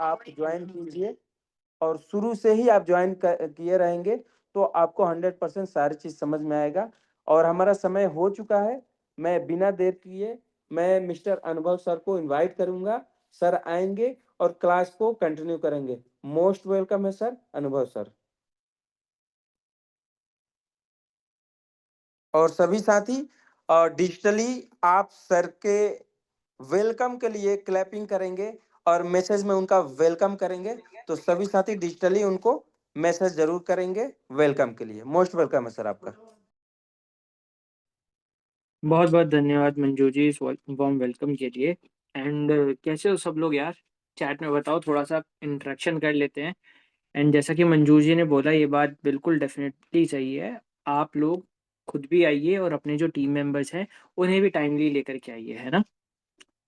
आप ज्वाइन कीजिए और शुरू से ही आप ज्वाइन किए रहेंगे तो आपको 100% सारी चीज़ समझ में आएगा। और हमारा समय हो चुका है। मैं बिना देर किए मैं मिस्टर अनुभव सर को इनवाइट करूँगा। सर आएँगे और क्लास को कंटिन्यू करेंगे। मोस्ट वेलकम है सर, अनुभव सर। और सभी साथी डिजिटली आप सर के वेलकम के लिए क्लैपिंग करेंगे और मैसेज में उनका वेलकम करेंगे। तो सभी साथी डिजिटली उनको मैसेज ज़रूर करेंगे वेलकम के लिए। मोस्ट वेलकम है सर आपका। बहुत-बहुत धन्यवाद मंजू जी इस वार्म वेलकम के लिए। एंड कैसे हो सब लोग यार? चैट में बताओ, थोड़ा-सा इंटरेक्शन कर लेते हैं। एंड जैसा कि मंजू जी ने बोला, ये बात बिल्कुल डेफ़िनेटली सही है। आप लोग खुद भी आइए और अपने जो टीम मेंबर्स हैं, उन्हें भी टाइमली लेकर के आइए, है ना?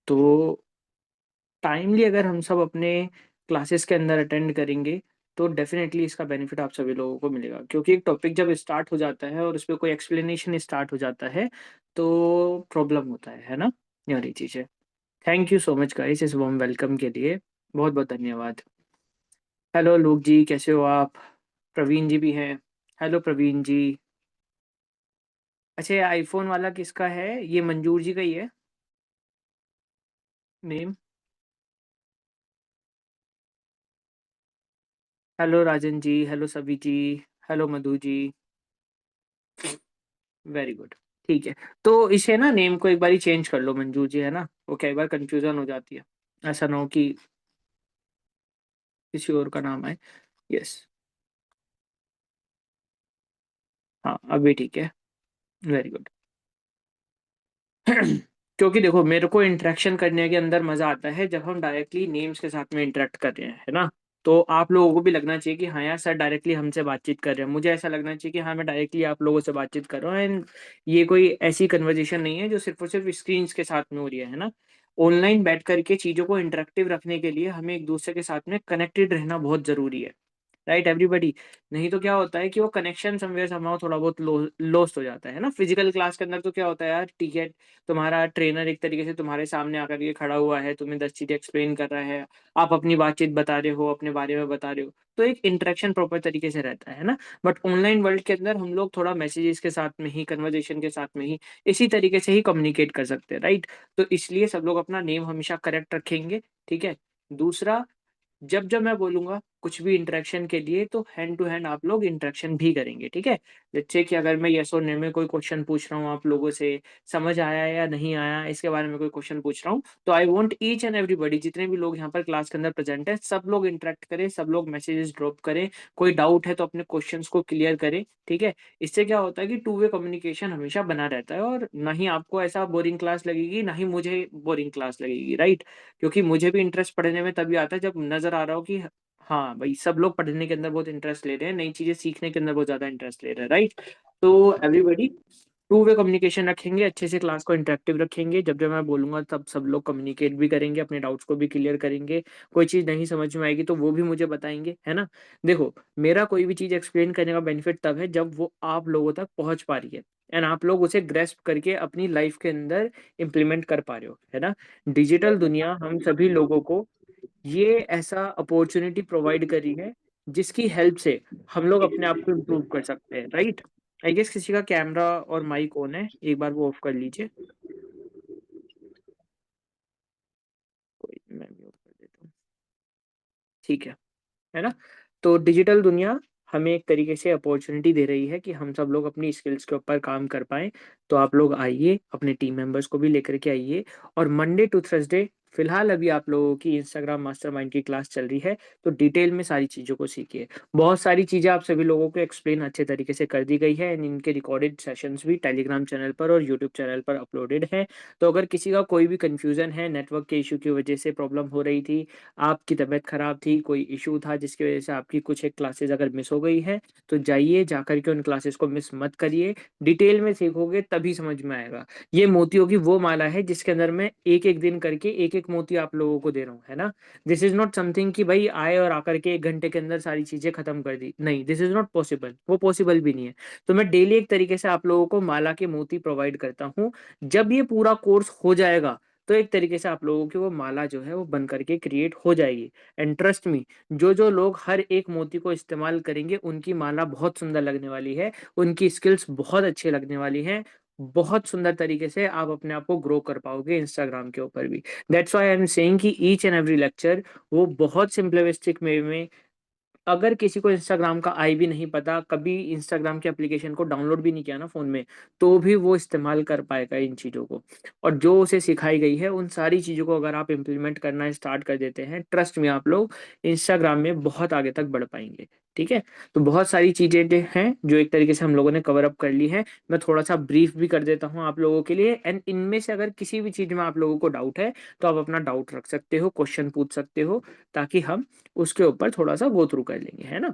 तो टाइमली अगर हम सब अपने क्लासेस के अंदर अटेंड करेंगे, तो डेफ़िनेटली इसका बेनिफिट आप सभी लोगों को मिलेगा। क्योंकि एक टॉपिक जब स्टार्ट हो जाता है और उसपे कोई एक्सप्लेनेशन स्टार्ट हो जाता है, तो प्रॉब्लम होता है ना? ये वाली चीज़ है। Thank you so much guys इस वार्म वेलकम के लिए। बहुत-बहुत धन्यवाद। हेलो लोक जी, कैसे हो आप? प्रवीण जी भी हैं। हेलो प्रवीण जी। अच्छा, ये आईफ़ोन वाला किसका है? ये मंजूर जी का ही है name? Hello Rajan ji, hello सभी जी, hello Madhu ji. Very good, ठीक है। तो इसे ना नेम को एक बारी चेंज कर लो मंजू जी, है ना? वो कई बार कन्फ्यूज़न हो जाती है। ऐसा ना हो कि किसी और का नाम आए। यस, हाँ, अभी ठीक है। Very good. क्योंकि देखो, मेरे को इंटरेक्शन करने के अंदर मज़ा आता है जब हम डायरेक्टली नेम्स के साथ में इंटरेक्ट कर रहे हैं, है ना? तो आप लोगों को भी लगना चाहिए कि हाँ यार, सर डायरेक्टली हमसे बातचीत कर रहे हैं। मुझे ऐसा लगना चाहिए कि हाँ, मैं डायरेक्टली आप लोगों से बातचीत कर रहा हूँ एंड ये कोई ऐसी कन्वर्सेशन नहीं है जो सिर्फ़ और सिर्फ़ स्क्रीन्स के साथ में हो रही है ना? ऑनलाइन बैठ कर के चीज़ों को इंटरेक्टिव रखने के लिए हमें एक-दूसरे के साथ में कनेक्टेड रहना बहुत ज़रूरी है। Right everybody. नहीं तो क्या होता है कि वो कनेक्शन समवेयर समहाउ थोड़ा बहुत लॉस्ट हो जाता है ना। फिजिकल क्लास के अंदर तो क्या होता है यार, ठीक है, तुम्हारा ट्रेनर एक तरीके से तुम्हारे सामने आकर के खड़ा हुआ है, तुम्हें 10 चीजें एक्सप्लेन कर रहा है, आप अपनी बातचीत बता रहे हो, अपने बारे में बता रहे हो, तो एक इंटरेक्शन प्रॉपर तरीके से रहता है ना। बट ऑनलाइन वर्ल्ड के अंदर हम लोग थोड़ा मैसेजेस के साथ में ही, कन्वर्जेशन के साथ में ही इसी तरीके से ही कम्युनिकेट कर सकते हैं, राइट? तो इसलिए सब लोग अपना नेम हमेशा करेक्ट रखेंगे, ठीक है। दूसरा, जब-जब मैं बोलूँगा कुछ भी इंटरेक्शन के लिए, तो हैंड टू हैंड आप लोग इंटरेक्शन भी करेंगे, ठीक है? लेट्स से कि अगर मैं येस और नो में कोई क्वेश्चन पूछ रहा हूँ आप लोगों से, समझ आया या नहीं आया इसके बारे में कोई क्वेश्चन पूछ रहा हूँ, तो I want each and everybody, जितने भी लोग यहाँ पर क्लास के अंदर प्रेज़ेंट हैं, सब लोग इंटरैक्ट करें, सब लोग मैसेजेस ड्रॉप करें, कोई डाउट है तो अपने क्वेश्चंस को क्लियर करें, ठीक है? इससे क्या होता है कि टू वे कम्युनिकेशन हमेशा बना रहता है और ना ही आपको ऐसा बोरिंग क्लास लगेगी, ना ही मुझे बोरिंग क्लास लगेगी, राइट? क्योंकि मुझे भी इंटरेस्ट पढ़ने में तभी आता है जब नज़र आ रहा हो कि हाँ, भई सब लोग पढ़ने के अंदर बहुत इंटरेस्ट ले रहे हैं, नई चीज़ें सीखने के अंदर बहुत ज़्यादा इंटरेस्ट ले रहे हैं, राइट? तो एवरीबॉडी टू वे कम्युनिकेशन रखेंगे, अच्छे से क्लास को इंटरैक्टिव रखेंगे, जब-जब मैं बोलूँगा तब सब लोग कम्युनिकेट भी करेंगे, अपने डाउट्स को भी क्लियर करेंगे, कोई चीज़ नहीं समझ में आएगी तो वो भी मुझे बताएँगे, है ना? देखो, मेरा कोई भी चीज़ एक्सप्लेन करने का बेनिफिट तब है जब वो आप लोगों तक पहुँच पा रही है एंड आप लोग उसे ग्रैस्प करके अपनी लाइफ़ के अंदर इम्प्लीमेंट कर पा रहे हो, है ना? डिजिटल दुनिया हम सभी लोगों को ये ऐसा अपॉर्च्युनिटी प्रोवाइड करी है, जिसकी हेल्प से हम लोग अपने आप को इम्प्रूव कर सकते हैं, राइट? आई गेस किसी का कैमरा और माइक ऑन है, एक बार वो ऑफ कर लीजिए। कोई मैं भी ऑफ कर देता हूँ, ठीक है ना? तो डिजिटल दुनिया हमें एक तरीके से अपॉर्च्युनिटी दे रही है कि हम सब लोग अपनी स्किल्स के ऊपर काम कर पाएँ। तो आप लोग आइए, अपने टीम मेंबर्स को भी लेकर के आइए और मंडे टू थर्सडे फिलहाल अभी आप लोगों की इंस्टाग्राम मास्टरमाइंड की क्लास चल रही है, तो डिटेल में सारी चीज़ों को सीखिए। बहुत सारी चीज़ें आप सभी लोगों को एक्सप्लेन अच्छे तरीके से कर दी गई है एंड इनके रिकॉर्डेड सेशंस भी टेलीग्राम चैनल पर और यूट्यूब चैनल पर अपलोडेड हैं। तो अगर किसी का कोई भी कन्फ्यूज़न है, नेटवर्क के इश्यू की वजह से प्रॉब्लम हो रही थी, आपकी तबीयत खराब थी, कोई इश्यू था जिसकी वज़ह से आपकी कुछ एक क्लासेस अगर मिस हो गई है, तो जाइए, जाकर के उन क्लासेस को मिस मत करिए। डिटेल में सीखोगे तभी समझ में आएगा। ये मोतियों की वो माला है जिसके अंदर मैं एक-एक दिन करके एक-एक मोती आप लोगों को दे रहा हूँ, है ना? दिस इज़ नॉट समथिंग कि भाई आए और आकर के 1 घंटे के अंदर सारी चीज़ें खत्म कर दी। नहीं, दिस इज़ नॉट पॉसिबल, वो पॉसिबल भी नहीं है। तो मैं डेली एक तरीके से आप लोगों को माला के मोती प्रोवाइड करता हूँ। जब ये पूरा कोर्स हो जाएगा, तो एक तरीके से आप लोगों की वो माला जो है वो बन करके क्रिएट हो जाएगी। एंड ट्रस्ट मी, जो लोग हर एक मोती को इस्तेमाल करेंगे उनकी माला बहुत सुंदर लगने वाली है, उनकी स्किल्स बहुत अच्छी लगने वाली हैं। बहुत सुंदर तरीके से आप अपने आप को ग्रो कर पाओगे इंस्टाग्राम के ऊपर भी। That's why I am saying कि ईच एंड एवरी लेक्चर वो बहुत सिंपलिस्टिक वे में, अगर किसी को इंस्टाग्राम का आई भी नहीं पता, कभी इंस्टाग्राम के एप्लीकेशन को डाउनलोड भी नहीं किया ना फ़ोन में, तो भी वो इस्तेमाल कर पाएगा इन चीज़ों को। और जो उसे सिखाई गई है, उन सारी चीज़ों को अगर आप इम्प्लीमेंट करना स्टार्ट कर देते हैं, ट्रस्ट में आप लोग इंस्टाग्राम में बहुत आगे तक बढ़ पाएँगे। ठीक है? तो बहुत सारी चीज़ें जो हैं, जो एक तरीके से हम लोगों ने कवर अप कर ली हैं। मैं थोड़ा-सा ब्रीफ भी कर देता हूँ आप लोगों के लिए, एंड इनमें से अगर किसी भी चीज़ में आप लोगों को डाउट है, तो आप अपना डाउट रख सकते हो, क्वेश्चन पूछ सकते हो, ताकि हम उसके ऊपर थोड़ा-सा गो थ्रू कर लेंगे, है ना?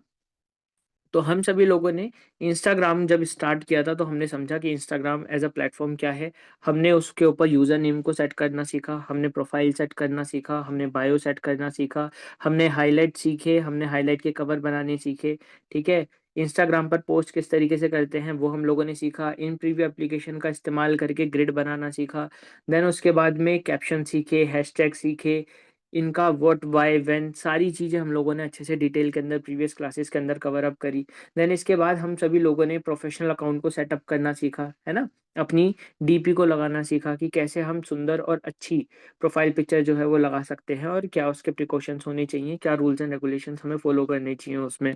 तो हम सभी लोगों ने इंस्टाग्राम जब स्टार्ट किया था, तो हमने समझा कि इंस्टाग्राम एज़ अ प्लेटफ़ॉर्म क्या है। हमने उसके ऊपर यूज़र नेम को सेट करना सीखा, हमने प्रोफ़ाइल सेट करना सीखा, हमने बायो सेट करना सीखा, हमने हाइलाइट सीखे, हमने हाइलाइट के कवर बनाने सीखे, ठीक है? इंस्टाग्राम पर पोस्ट किस तरीके से करते हैं, वो हम लोगों ने सीखा। इन प्रीव्यू एप्लीकेशन का इस्तेमाल करके ग्रिड बनाना सीखा। देन उसके बाद में कैप्शन सीखे, हैशटैग सीखे, इनका व्हाट, व्हाई, व्हेन सारी चीज़ें हम लोगों ने अच्छे से डिटेल के अंदर प्रीवियस क्लासेस के अंदर कवर अप करी। देन इसके बाद हम सभी लोगों ने प्रोफेशनल अकाउंट को सेटअप करना सीखा, है ना? अपनी डीपी को लगाना सीखा कि कैसे हम सुंदर और अच्छी प्रोफाइल पिक्चर जो है वो लगा सकते हैं, और क्या उसके प्रिकॉशंस होने चाहिए, क्या रूल्स एंड रेगुलेशंस हमें फॉलो करने चाहिए उसमें।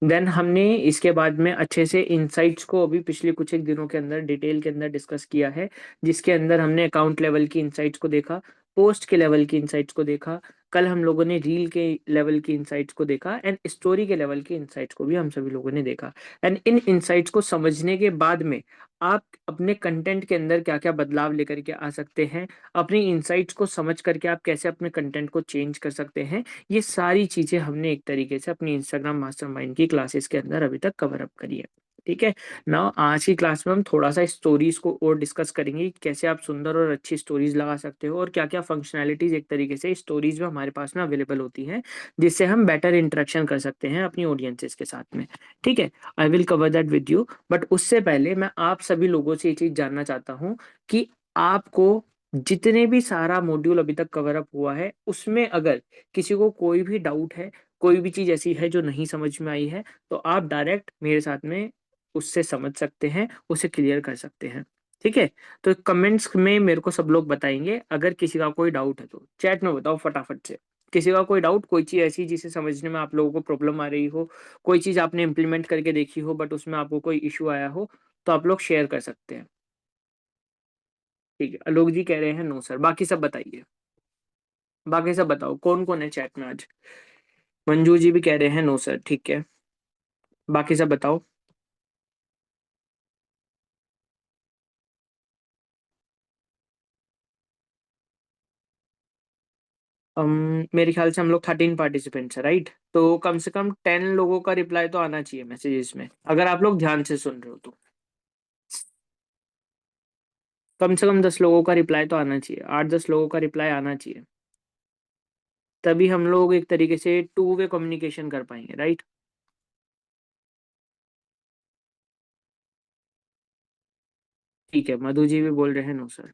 देन हमने इसके बाद में अच्छे से इनसाइट्स को अभी पिछले कुछ एक दिनों के अंदर डिटेल के अंदर डिस्कस किया है, जिसके अंदर हमने अकाउंट लेवल की इनसाइट्स को देखा, पोस्ट के लेवल की इनसाइट्स को देखा, कल हम लोगों ने रील के लेवल की इनसाइट्स को देखा, एंड स्टोरी के लेवल की इनसाइट्स को भी हम सभी लोगों ने देखा। एंड इन इनसाइट्स को समझने के बाद में आप अपने कंटेंट के अंदर क्या-क्या बदलाव लेकर के आ सकते हैं, अपनी इनसाइट्स को समझ करके आप कैसे अपने कंटेंट को चेंज कर सकते हैं, ये सारी चीज़ें हमने एक तरीके से अपनी इंस्टाग्राम मास्टरमाइंड की क्लासेस के अंदर अभी तक कवर अप करी है। ठीक है? नाउ आज की क्लास में हम थोड़ा-सा स्टोरीज़ को और डिस्कस करेंगे कि कैसे आप सुंदर और अच्छी स्टोरीज़ लगा सकते हो, और क्या-क्या फंक्शनैलिटीज़ एक तरीके से स्टोरीज़ में हमारे पास में अवेलेबल होती हैं, जिससे हम बेटर इंटरेक्शन कर सकते हैं अपनी ऑडियंसेस के साथ में। ठीक है? I will cover that with you, but उससे पहले मैं आप सभी लोगों से ये चीज़ जानना चाहता हूँ कि आपको जितने भी सारा मॉड्यूल अभी तक कवर अप हुआ है, उसमें अगर किसी को कोई भी डाउट है, कोई भी चीज़ ऐसी है जो नहीं समझ में आई है, तो आप डायरेक्ट मेरे साथ में उससे समझ सकते हैं, उसे क्लियर कर सकते हैं। ठीक है? तो कमेंट्स में मेरे को सब लोग बताएँगे, अगर किसी का कोई डाउट है तो। चैट में बताओ फटाफट से। किसी का कोई डाउट, कोई चीज़ ऐसी जिसे समझने में आप लोगों को प्रॉब्लम आ रही हो, कोई चीज़ आपने इम्प्लीमेंट करके देखी हो बट उसमें आपको कोई इश्यू आया हो, तो आप लोग शेयर कर सकते हैं। ठीक है, आलोक जी कह रहे हैं नो सर, बाकी सब बताइए। बाकी सब बताओ कौन-कौन है चैट में आज? मंजू जी भी कह रहे हैं नो सर, ठीक है। बाकी सब बताओ। मेरे ख्याल से हम लोग 13 पार्टिसिपेंट्स हैं, राइट? तो कम से कम 10 लोगों का रिप्लाई तो आना चाहिए मैसेजेस में, अगर आप लोग ध्यान से सुन रहे हो तो। कम से कम 10 लोगों का रिप्लाई तो आना चाहिए, 8-10 लोगों का रिप्लाई आना चाहिए। तभी हम लोग एक तरीके से टू वे कम्युनिकेशन कर पाएँगे, राइट? ठीक है, मधु जी भी बोल रहे हैं नो सर।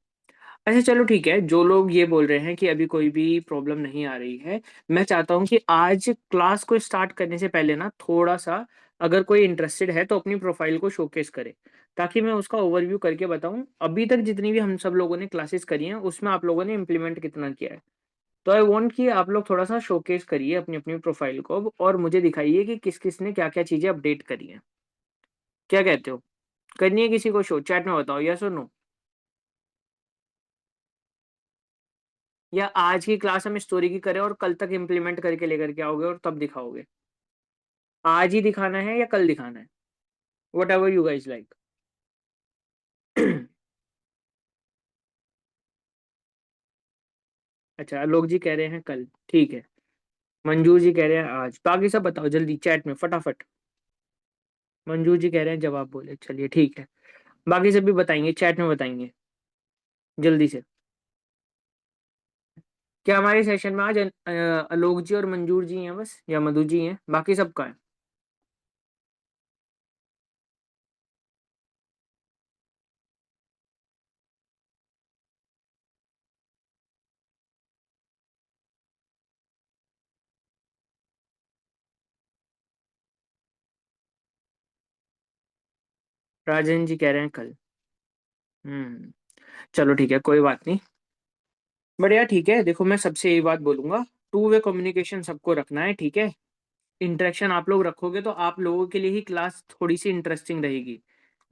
अच्छा चलो ठीक है, जो लोग ये बोल रहे हैं कि अभी कोई भी प्रॉब्लम नहीं आ रही है, मैं चाहता हूँ कि आज क्लास को स्टार्ट करने से पहले ना थोड़ा-सा, अगर कोई इंटरेस्टेड है तो अपनी प्रोफ़ाइल को शोकेस करे, ताकि मैं उसका ओवरव्यू करके बताऊँ, अभी तक जितनी भी हम सब लोगों ने क्लासेस करी हैं, उसमें आप लोगों ने इम्प्लीमेंट कितना किया है। तो आई वांट कि आप लोग थोड़ा-सा शोकेस करिए अपनी-अपनी प्रोफ़ाइल को अब, और मुझे दिखाइए कि किस-किस ने क्या-क्या चीज़ें अपडेट करी हैं। क्या कहते हो? करनी है किसी को शो? चैट में बताओ येस और नो? या आज की क्लास हम स्टोरी की करें और कल तक इम्प्लीमेंट करके लेकर के आओगे और तब दिखाओगे? आज ही दिखाना है या कल दिखाना है? Whatever you guys like. अच्छा, आलोक जी कह रहे हैं कल, ठीक है। मंजूर जी कह रहे हैं आज। बाकी सब बताओ जल्दी चैट में फटाफट। मंजूर जी कह रहे हैं जब आप बोले, चलिए ठीक है। बाकी सब भी बताएँगे, चैट में बताएँगे, जल्दी से। क्या हमारे सेशन में आज आलोक जी और मंजूर जी हैं बस, या मधु जी हैं? बाकी सब कहाँ हैं? राजन जी कह रहे हैं कल। चलो ठीक है, कोई बात नहीं। बढ़िया, ठीक है। देखो मैं सबसे यही बात बोलूंगा, टू वे कम्युनिकेशन सबको रखना है, ठीक है। इंटरेक्शन आप लोग रखोगे तो आप लोगों के लिए ही क्लास थोड़ी सी इंटरेस्टिंग रहेगी।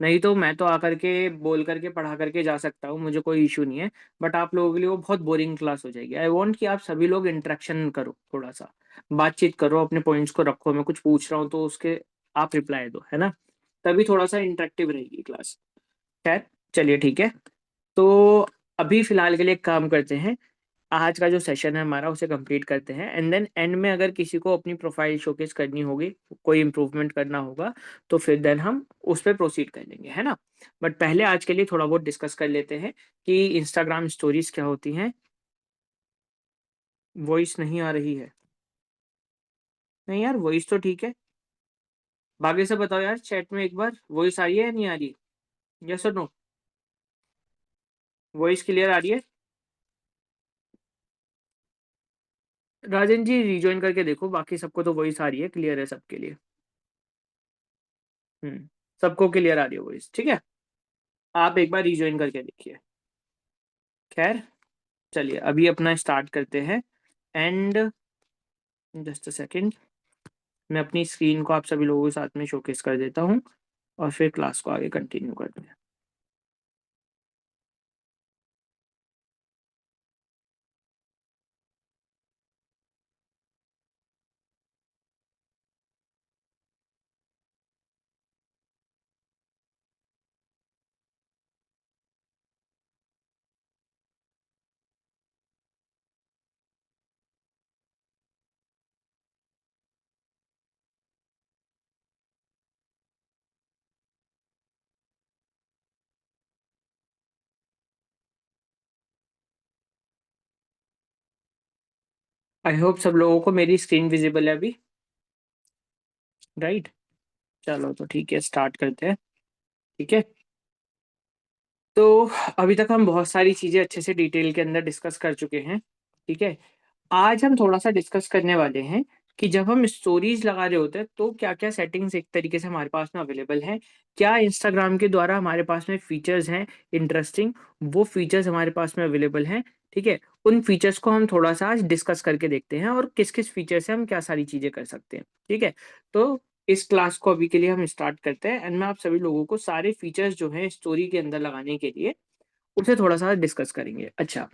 नहीं तो मैं तो आकर के बोल करके पढ़ा करके जा सकता हूँ, मुझे कोई इशू नहीं है। बट आप लोगों के लिए वो बहुत बोरिंग क्लास हो जाएगी। आई वांट कि आप सभी लोग इंटरेक्शन करो, थोड़ा सा बातचीत करो, अपने पॉइंट्स को रखो। मैं कुछ पूछ रहा हूँ तो उसके आप रिप्लाई दो, है ना। तभी थोड़ा सा इंटरेक्टिव रहेगी क्लास। खैर, चलिए ठीक है। तो अभी फिलहाल के लिए एक काम करते हैं, आज का जो सेशन है हमारा उसे कंप्लीट करते हैं, एंड देन एंड में अगर किसी को अपनी प्रोफाइल शोकेस करनी होगी, कोई इम्प्रूवमेंट करना होगा, तो फिर देन हम उस पर प्रोसीड कर लेंगे, है ना। बट पहले आज के लिए थोड़ा बहुत डिस्कस कर लेते हैं कि इंस्टाग्राम स्टोरीज क्या होती हैं। वॉइस नहीं आ रही है। नहीं यार, वॉइस तो ठीक है। बाकी से बताओ यार, चैट में एक बार वॉइस आ रही है या नहीं आ रही। यस और नो। वॉइस क्लियर आ रही है। राजन जी रिज्वाइन करके देखो, बाकी सबको तो वॉइस आ रही है, क्लियर है सबके लिए। सबको क्लियर आ रही है वॉइस, ठीक है। आप एक बार रिज्वाइन करके देखिए। खैर, चलिए अभी अपना स्टार्ट करते हैं। एंड जस्ट अ सेकेंड, मैं अपनी स्क्रीन को आप सभी लोगों के साथ में शोकेस कर देता हूँ और फिर क्लास को आगे कंटिन्यू करते हैं। आई होप सब लोगों को मेरी स्क्रीन विजिबल है अभी, राइट। चलो तो ठीक है, स्टार्ट करते हैं, ठीक है। तो अभी तक हम बहुत सारी चीजें अच्छे से डिटेल के अंदर डिस्कस कर चुके हैं, ठीक है। आज हम थोड़ा सा डिस्कस करने वाले हैं कि जब हम स्टोरीज लगा रहे होते हैं तो क्या क्या सेटिंग्स एक तरीके से हमारे पास में अवेलेबल हैं, क्या इंस्टाग्राम के द्वारा हमारे पास में फीचर्स हैं इंटरेस्टिंग, वो फीचर्स हमारे पास में अवेलेबल हैं, ठीक है। उन फीचर्स को हम थोड़ा सा आज डिस्कस करके देखते हैं और किस किस फीचर से हम क्या सारी चीजें कर सकते हैं, ठीक है। तो इस क्लास को अभी के लिए हम स्टार्ट करते हैं, एंड मैं आप सभी लोगों को सारे फीचर्स जो हैं स्टोरी के अंदर लगाने के लिए उसे थोड़ा सा डिस्कस करेंगे। अच्छा,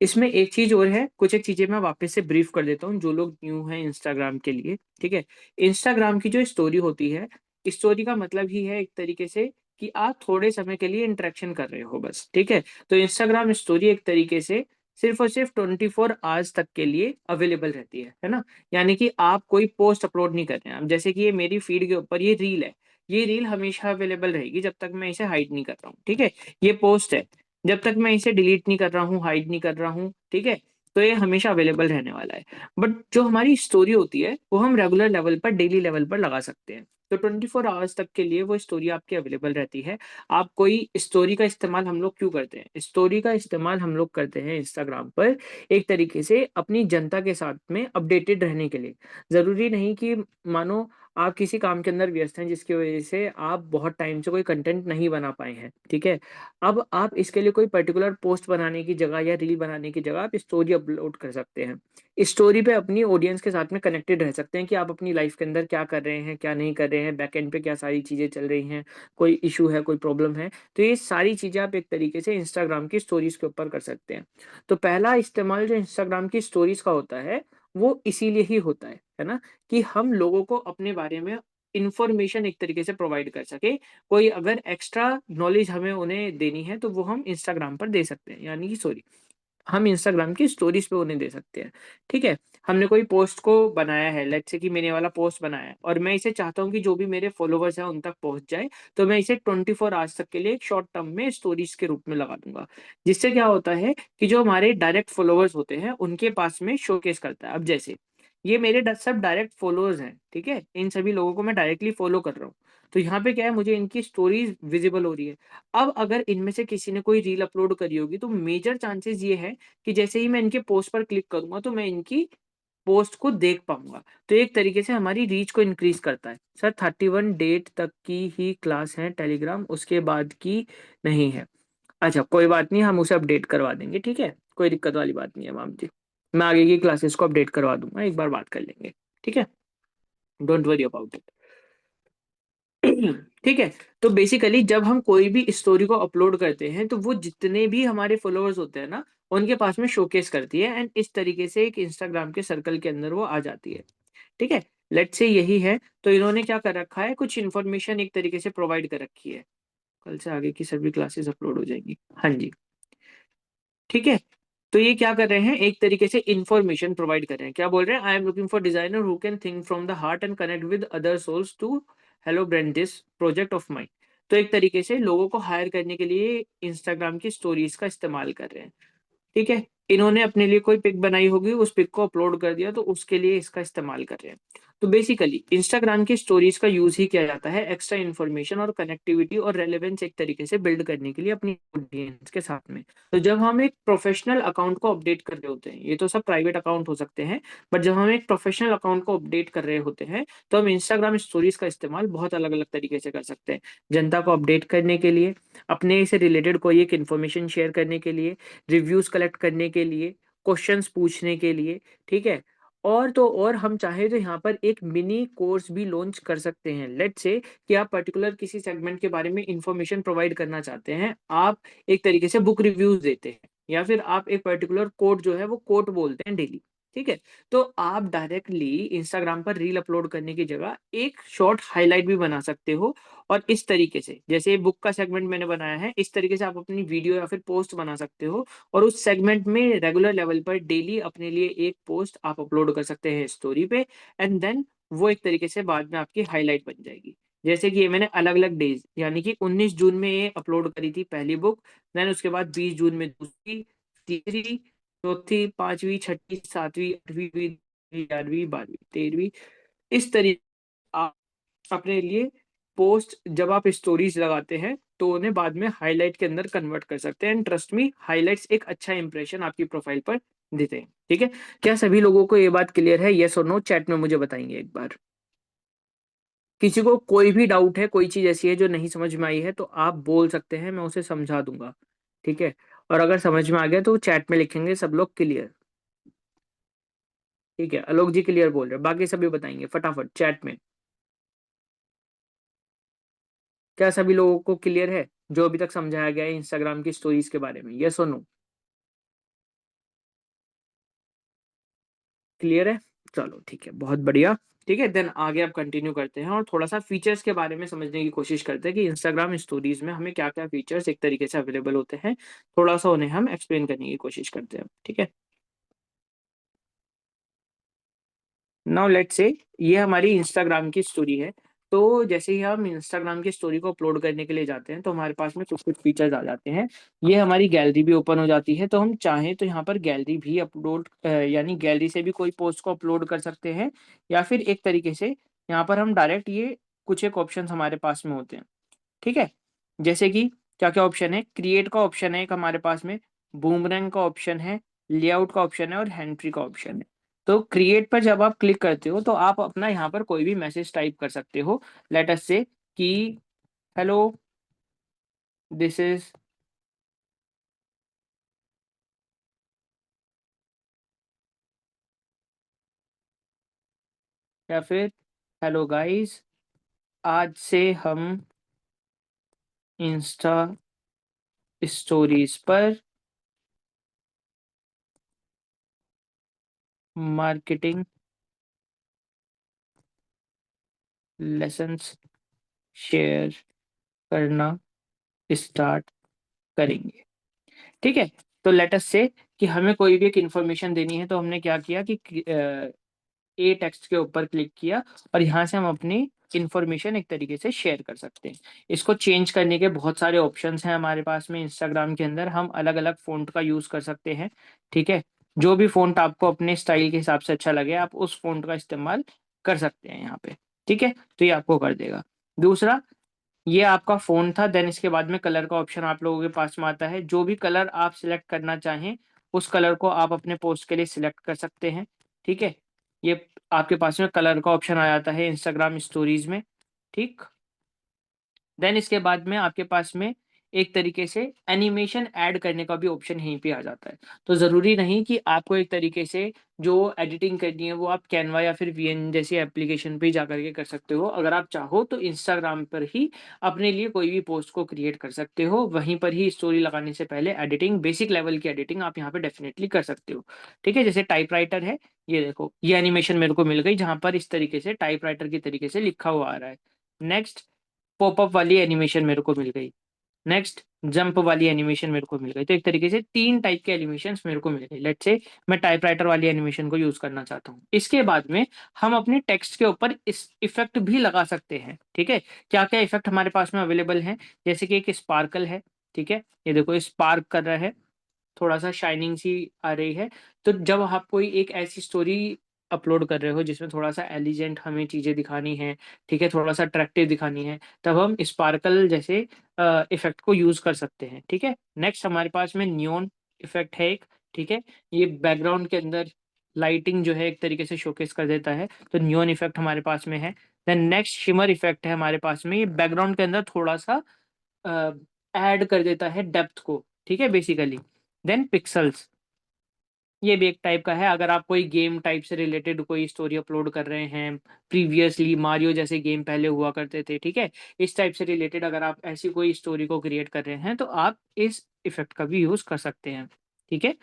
इसमें एक चीज और है, कुछ एक चीजें मैं वापस से ब्रीफ कर देता हूँ जो लोग न्यू हैं इंस्टाग्राम के लिए, ठीक है। इंस्टाग्राम की जो स्टोरी होती है, स्टोरी का मतलब ही है एक तरीके से कि आप थोड़े समय के लिए इंटरेक्शन कर रहे हो बस, ठीक है। तो इंस्टाग्राम स्टोरी एक तरीके से सिर्फ और सिर्फ 24 आवर्स तक के लिए अवेलेबल रहती है ना। यानी कि आप कोई पोस्ट अपलोड नहीं कर रहे हैं। अब जैसे कि ये मेरी फीड के ऊपर ये रील है, ये रील हमेशा अवेलेबल रहेगी जब तक मैं इसे हाइड नहीं कर रहा हूँ, ठीक है। ये पोस्ट है, जब तक मैं इसे डिलीट नहीं कर रहा हूँ, हाइड नहीं कर रहा हूँ, ठीक है, तो ये हमेशा अवेलेबल रहने वाला है। बट जो हमारी स्टोरी होती है वो हम रेगुलर लेवल पर, डेली लेवल पर लगा सकते हैं। तो 24 आवर्स तक के लिए वो स्टोरी आपकी अवेलेबल रहती है। आप कोई स्टोरी का इस्तेमाल हम लोग क्यों करते हैं, स्टोरी का इस्तेमाल हम लोग करते हैं इंस्टाग्राम पर एक तरीके से अपनी जनता के साथ में अपडेटेड रहने के लिए। जरूरी नहीं कि मानो आप किसी काम के अंदर व्यस्त हैं जिसकी वजह से आप बहुत टाइम से कोई कंटेंट नहीं बना पाए हैं, ठीक है। अब आप इसके लिए कोई पर्टिकुलर पोस्ट बनाने की जगह या रील बनाने की जगह आप स्टोरी अपलोड कर सकते हैं। स्टोरी पे अपनी ऑडियंस के साथ में कनेक्टेड रह सकते हैं कि आप अपनी लाइफ के अंदर क्या कर रहे हैं, क्या नहीं कर रहे हैं, बैक एंड पे क्या सारी चीजें चल रही हैं, कोई इशू है, कोई प्रॉब्लम है, तो ये सारी चीजें आप एक तरीके से इंस्टाग्राम की स्टोरीज के ऊपर कर सकते हैं। तो पहला इस्तेमाल जो इंस्टाग्राम की स्टोरीज का होता है वो इसीलिए ही होता है ना, कि हम लोगों को अपने बारे में इंफॉर्मेशन एक तरीके से प्रोवाइड कर सके। कोई अगर एक्स्ट्रा नॉलेज हमें उन्हें देनी है तो वो हम इंस्टाग्राम पर दे सकते हैं, यानी कि सॉरी, हम इंस्टाग्राम की स्टोरीज पे उन्हें दे सकते हैं, ठीक है। हमने कोई पोस्ट को बनाया है, लेट्स से कि मैंने वाला पोस्ट बनाया है और मैं इसे चाहता हूँ कि जो भी मेरे फॉलोवर्स हैं उन तक पहुंच जाए, तो मैं इसे 24 आवर्स तक के लिए एक शॉर्ट टर्म में स्टोरीज के रूप में लगा दूंगा। जिससे क्या होता है कि जो हमारे डायरेक्ट फॉलोवर्स होते हैं उनके पास में शोकेस करता है। अब जैसे ये मेरे सब डायरेक्ट फॉलोअर्स हैं, ठीक है, इन सभी लोगों को मैं डायरेक्टली फॉलो कर रहा हूँ। तो यहाँ पे क्या है, मुझे इनकी स्टोरीज विजिबल हो रही है। अब अगर इनमें से किसी ने कोई रील अपलोड करी होगी तो मेजर चांसेस ये है कि जैसे ही मैं इनके पोस्ट पर क्लिक करूंगा तो मैं इनकी पोस्ट को देख पाऊंगा। तो एक तरीके से हमारी रीच को इंक्रीज करता है। सर 31 डेट तक की ही क्लास है टेलीग्राम, उसके बाद की नहीं है। अच्छा कोई बात नहीं, हम उसे अपडेट करवा देंगे, ठीक है, कोई दिक्कत वाली बात नहीं है मैम जी। मैं आगे की क्लासेस को अपडेट करवा दूंगा, एक बार बात कर लेंगे, ठीक है, डोंट वरी अबाउट इट। ठीक है। तो बेसिकली जब हम कोई भी स्टोरी को अपलोड करते हैं तो वो जितने भी हमारे फॉलोअर्स होते हैं ना, उनके पास में शोकेस करती है, एंड इस तरीके से एक इंस्टाग्राम के सर्कल के अंदर वो आ जाती है। ठीक है, लेट्स से यही है, तो इन्होंने क्या कर रखा है, कुछ इन्फॉर्मेशन एक तरीके से प्रोवाइड कर रखी है। कल से आगे की सभी क्लासेस अपलोड हो जाएंगी, हाँ जी, ठीक है। तो ये क्या कर रहे हैं, एक तरीके से इंफॉर्मेशन प्रोवाइड कर रहे हैं। क्या बोल रहे हैं, I am looking for designer who can think from the heart and connect with other souls to hello brand this project of mind. तो एक तरीके से लोगों को हायर करने के लिए इंस्टाग्राम की स्टोरीज का इस्तेमाल कर रहे हैं। ठीक है, इन्होंने अपने लिए कोई पिक बनाई होगी, उस पिक को अपलोड कर दिया, तो उसके लिए इसका इस्तेमाल कर रहे हैं। तो बेसिकली इंस्टाग्राम की स्टोरीज का यूज ही किया जाता है एक्स्ट्रा इन्फॉर्मेशन और कनेक्टिविटी और रेलेवेंस एक तरीके से बिल्ड करने के लिए अपनी ऑडियंस के साथ में। तो जब हम एक प्रोफेशनल अकाउंट को अपडेट कर रहे होते हैं, ये तो सब प्राइवेट अकाउंट हो सकते हैं, बट जब हम एक प्रोफेशनल अकाउंट को अपडेट कर रहे होते हैं तो हम इंस्टाग्राम स्टोरीज का इस्तेमाल बहुत अलग अलग तरीके से कर सकते हैं। जनता को अपडेट करने के लिए, अपने से रिलेटेड कोई एक इन्फॉर्मेशन शेयर करने के लिए, रिव्यूज कलेक्ट करने के लिए, क्वेश्चंस पूछने के लिए, ठीक है। और तो और हम चाहे तो यहाँ पर एक मिनी कोर्स भी लॉन्च कर सकते हैं। लेट्स से कि आप पर्टिकुलर किसी सेगमेंट के बारे में इंफॉर्मेशन प्रोवाइड करना चाहते हैं, आप एक तरीके से बुक रिव्यूज देते हैं, या फिर आप एक पर्टिकुलर कोट जो है वो कोट बोलते हैं डेली, ठीक है। तो आप डायरेक्टली इंस्टाग्राम पर रील अपलोड करने की जगह एक शॉर्ट हाईलाइट भी बना सकते हो, और इस तरीके से, जैसे बुक का सेगमेंट मैंने बनाया है, इस तरीके से आप अपनी वीडियो या फिर पोस्ट बना सकते हो, और उस सेगमेंट में रेगुलर लेवल पर डेली अपने लिए एक पोस्ट आप अपलोड कर सकते हैं स्टोरी पे, एंड देन वो एक तरीके से बाद में आपकी हाईलाइट बन जाएगी। जैसे कि ये मैंने अलग अलग डेज, यानी कि 19 जून में ये अपलोड करी थी पहली बुक, देन उसके बाद 20 जून में दूसरी, तीसरी, चौथी, पांचवी, छठी, सातवीं, आठवीं, 11वीं, 12वीं, 13वीं, इस तरीके आप अपने लिए पोस्ट जब आप स्टोरीज लगाते हैं तो उन्हें बाद में हाईलाइट के अंदर कन्वर्ट कर सकते हैं, एंड ट्रस्ट मी हाईलाइट्स एक अच्छा इंप्रेशन आपकी प्रोफाइल पर देते हैं, ठीक है। क्या सभी लोगों को ये बात क्लियर है, यस और नो, चैट में मुझे बताएंगे एक बार। किसी को कोई भी डाउट है, कोई चीज ऐसी है जो नहीं समझ में आई है, तो आप बोल सकते हैं, मैं उसे समझा दूंगा, ठीक है। और अगर समझ में आ गया तो चैट में लिखेंगे सब लोग क्लियर, ठीक है। आलोक जी क्लियर बोल रहे हैं, बाकी सभी बताएंगे फटाफट चैट में। क्या सभी लोगों को क्लियर है जो अभी तक समझाया गया है इंस्टाग्राम की स्टोरीज के बारे में, यस और नो? क्लियर है, चलो ठीक है, बहुत बढ़िया। ठीक है, देन आगे अब कंटिन्यू करते हैं और थोड़ा सा फीचर्स के बारे में समझने की कोशिश करते हैं कि इंस्टाग्राम स्टोरीज में हमें क्या क्या फीचर्स एक तरीके से अवेलेबल होते हैं, थोड़ा सा उन्हें हम एक्सप्लेन करने की कोशिश करते हैं, ठीक है। नाउ लेट्स से ये हमारी इंस्टाग्राम की स्टोरी है। तो जैसे ही हम इंस्टाग्राम की स्टोरी को अपलोड करने के लिए जाते हैं तो हमारे पास में कुछ कुछ फीचर्स आ जाते हैं। ये हमारी गैलरी भी ओपन हो जाती है, तो हम चाहें तो यहाँ पर गैलरी भी अपलोड, यानी गैलरी से भी कोई पोस्ट को अपलोड कर सकते हैं, या फिर एक तरीके से यहाँ पर हम डायरेक्ट ये कुछ एक ऑप्शन हमारे पास में होते हैं, ठीक है। जैसे कि क्या क्या ऑप्शन है, क्रिएट का ऑप्शन है एक हमारे पास में, बूमरैंग का ऑप्शन है, लेआउट का ऑप्शन है, और हैंड फ्री का ऑप्शन है। तो क्रिएट पर जब आप क्लिक करते हो तो आप अपना यहाँ पर कोई भी मैसेज टाइप कर सकते हो। लेट अस से कि हेलो, दिस इज, या फिर हेलो गाइस, आज से हम इंस्टा स्टोरीज पर मार्केटिंग लेसन्स शेयर करना स्टार्ट करेंगे, ठीक है। तो लेट अस से कि हमें कोई भी एक इंफॉर्मेशन देनी है, तो हमने क्या किया कि ए टेक्स्ट के ऊपर क्लिक किया, और यहाँ से हम अपनी इंफॉर्मेशन एक तरीके से शेयर कर सकते हैं। इसको चेंज करने के बहुत सारे ऑप्शंस हैं हमारे पास में इंस्टाग्राम के अंदर, हम अलग अलग फ़ॉन्ट का यूज़ कर सकते हैं, ठीक है। जो भी फ़ॉन्ट आपको अपने स्टाइल के हिसाब से अच्छा लगे, आप उस फ़ॉन्ट का इस्तेमाल कर सकते हैं यहाँ पे, ठीक है। तो ये आपको कर देगा। दूसरा, ये आपका फ़ोन था, देन इसके बाद में कलर का ऑप्शन आप लोगों के पास में आता है। जो भी कलर आप सिलेक्ट करना चाहें, उस कलर को आप अपने पोस्ट के लिए सिलेक्ट कर सकते हैं, ठीक है। ये आपके पास में कलर का ऑप्शन आ जाता है इंस्टाग्राम स्टोरीज में, ठीक। देन इसके बाद में आपके पास में एक तरीके से एनिमेशन ऐड करने का भी ऑप्शन यहीं पे आ जाता है। तो ज़रूरी नहीं कि आपको एक तरीके से जो एडिटिंग करनी है वो आप कैनवा या फिर वीएन जैसी एप्लीकेशन पे ही जा करके कर सकते हो। अगर आप चाहो तो इंस्टाग्राम पर ही अपने लिए कोई भी पोस्ट को क्रिएट कर सकते हो। वहीं पर ही स्टोरी लगाने से पहले एडिटिंग, बेसिक लेवल की एडिटिंग आप यहाँ पे डेफ़िनेटली कर सकते हो। ठीक है? जैसे टाइपराइटर है, ये देखो ये एनिमेशन मेरे को मिल गई जहाँ पर इस तरीके से टाइपराइटर की तरीके से लिखा हुआ आ रहा है। नेक्स्ट पॉपअप वाली एनिमेशन मेरे को मिल गई। नेक्स्ट जंप वाली एनिमेशन मेरे को मिल गई। तो एक तरीके से 3 टाइप के एनिमेशंस मेरे को मिल गए। लेट्स से मैं टाइपराइटर वाली एनिमेशन को यूज़ करना चाहता हूँ। इसके बाद में हम अपने टेक्स्ट के ऊपर इस इफ़ेक्ट भी लगा सकते हैं, ठीक है? क्या-क्या इफ़ेक्ट हमारे पास में अवेलेबल हैं? जैसे कि एक स्पार्कल है, ठीक है? ये देखो स्पार्क कर रहा है, थोड़ा-सा शाइनिंग सी आ रही है। तो जब आप कोई एक ऐसी स्टोरी अपलोड कर रहे हो जिसमें थोड़ा-सा एलिगेंट हमें चीज़ें दिखानी है, ठीक है? थोड़ा-सा अट्रैक्टिव दिखानी है, तब हम स्पार्कल जैसे इफ़ेक्ट को यूज़ कर सकते हैं, ठीक है? नेक्स्ट हमारे पास में नियॉन इफ़ेक्ट है एक, ठीक है? ये बैकग्राउंड के अंदर लाइटिंग जो है एक तरीके से शोकेस कर देता है, तो नियॉन इफ़ेक्ट हमारे पास में है। देन नेक्स्ट शिमर इफ़ेक्ट है हमारे पास में, ये बैकग्राउंड के अंदर थोड़ा-सा अ, ऐड कर देता है डेप्थ को, ठीक है बेसिकली। देन पिक्सेल्स, ये भी एक टाइप का है। अगर आप कोई गेम टाइप से रिलेटेड कोई स्टोरी अपलोड कर रहे हैं, प्रीवियसली मारियो जैसे गेम पहले हुआ करते थे, ठीक है? इस टाइप से रिलेटेड अगर आप ऐसी कोई स्टोरी को क्रिएट कर रहे हैं, तो आप इस इफ़ेक्ट का भी यूज़ कर सकते हैं, ठीक है?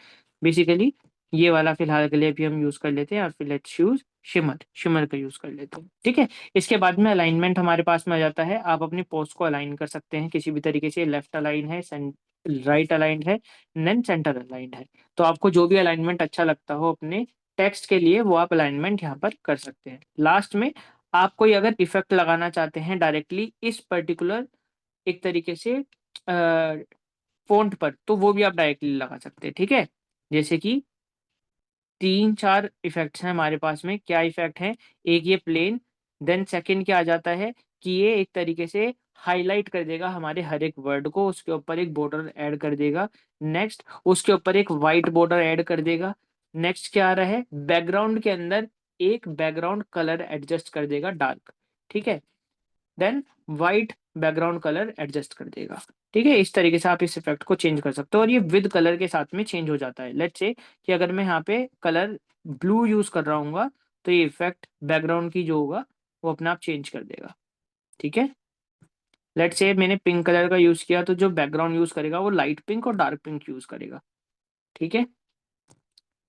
बेसिकली ये वाला फिलहाल के लिए अभी हम यूज़ कर लेते हैं और फिर लेट्स यूज़ शिमर, शिमर का यूज़ कर लेते हैं, ठीक है? इसके बाद में अलाइनमेंट हमारे पास में आ जाता है। आप अपनी पोस्ट को अलाइन कर सकते हैं किसी भी तरीके से, लेफ्ट अलाइन है, राइट अलाइन्ड है, देन सेंटर अलाइन्ड है। तो आपको जो भी अलाइनमेंट अच्छा लगता हो अपने टेक्स्ट के लिए वो आप अलाइनमेंट यहाँ पर कर सकते हैं। लास्ट में आप कोई अगर इफ़ेक्ट लगाना चाहते हैं डायरेक्टली इस पर्टिकुलर एक तरीके से फ़ॉन्ट पर, तो वो भी आप डायरेक्टली लगा सकते हैं, ठीक है? जैसे कि 3-4 इफ़ेक्ट्स हैं हमारे पास में। क्या इफ़ेक्ट हैं? एक ये प्लेन, देन सेकंड क्या आ जाता है कि ये एक तरीके से हाइलाइट कर देगा हमारे हर एक वर्ड को, उसके ऊपर एक बॉर्डर ऐड कर देगा। नेक्स्ट उसके ऊपर एक व्हाइट बॉर्डर ऐड कर देगा। नेक्स्ट क्या आ रहा है? बैकग्राउंड के अंदर एक बैकग्राउंड कलर एडजस्ट कर देगा डार्क, ठीक है? Then white background colour adjust कर देगा। ठीक है? इस तरीके से आप इस इफ़ेक्ट को चेंज कर सकते हो और ये विद कलर के साथ में चेंज हो जाता है। लेट्स से कि अगर मैं यहाँ पे कलर ब्लू यूज़ कर रहा हूँगा, तो ये इफ़ेक्ट बैकग्राउंड की जो होगा, वो अपने आप चेंज कर देगा। ठीक है? लेट्स से मैंने पिंक कलर का यूज़ किया, तो जो बैकग्राउंड यूज़ करेगा, वो लाइट पिंक और डार्क पिंक यूज़ करेगा। ठीक है?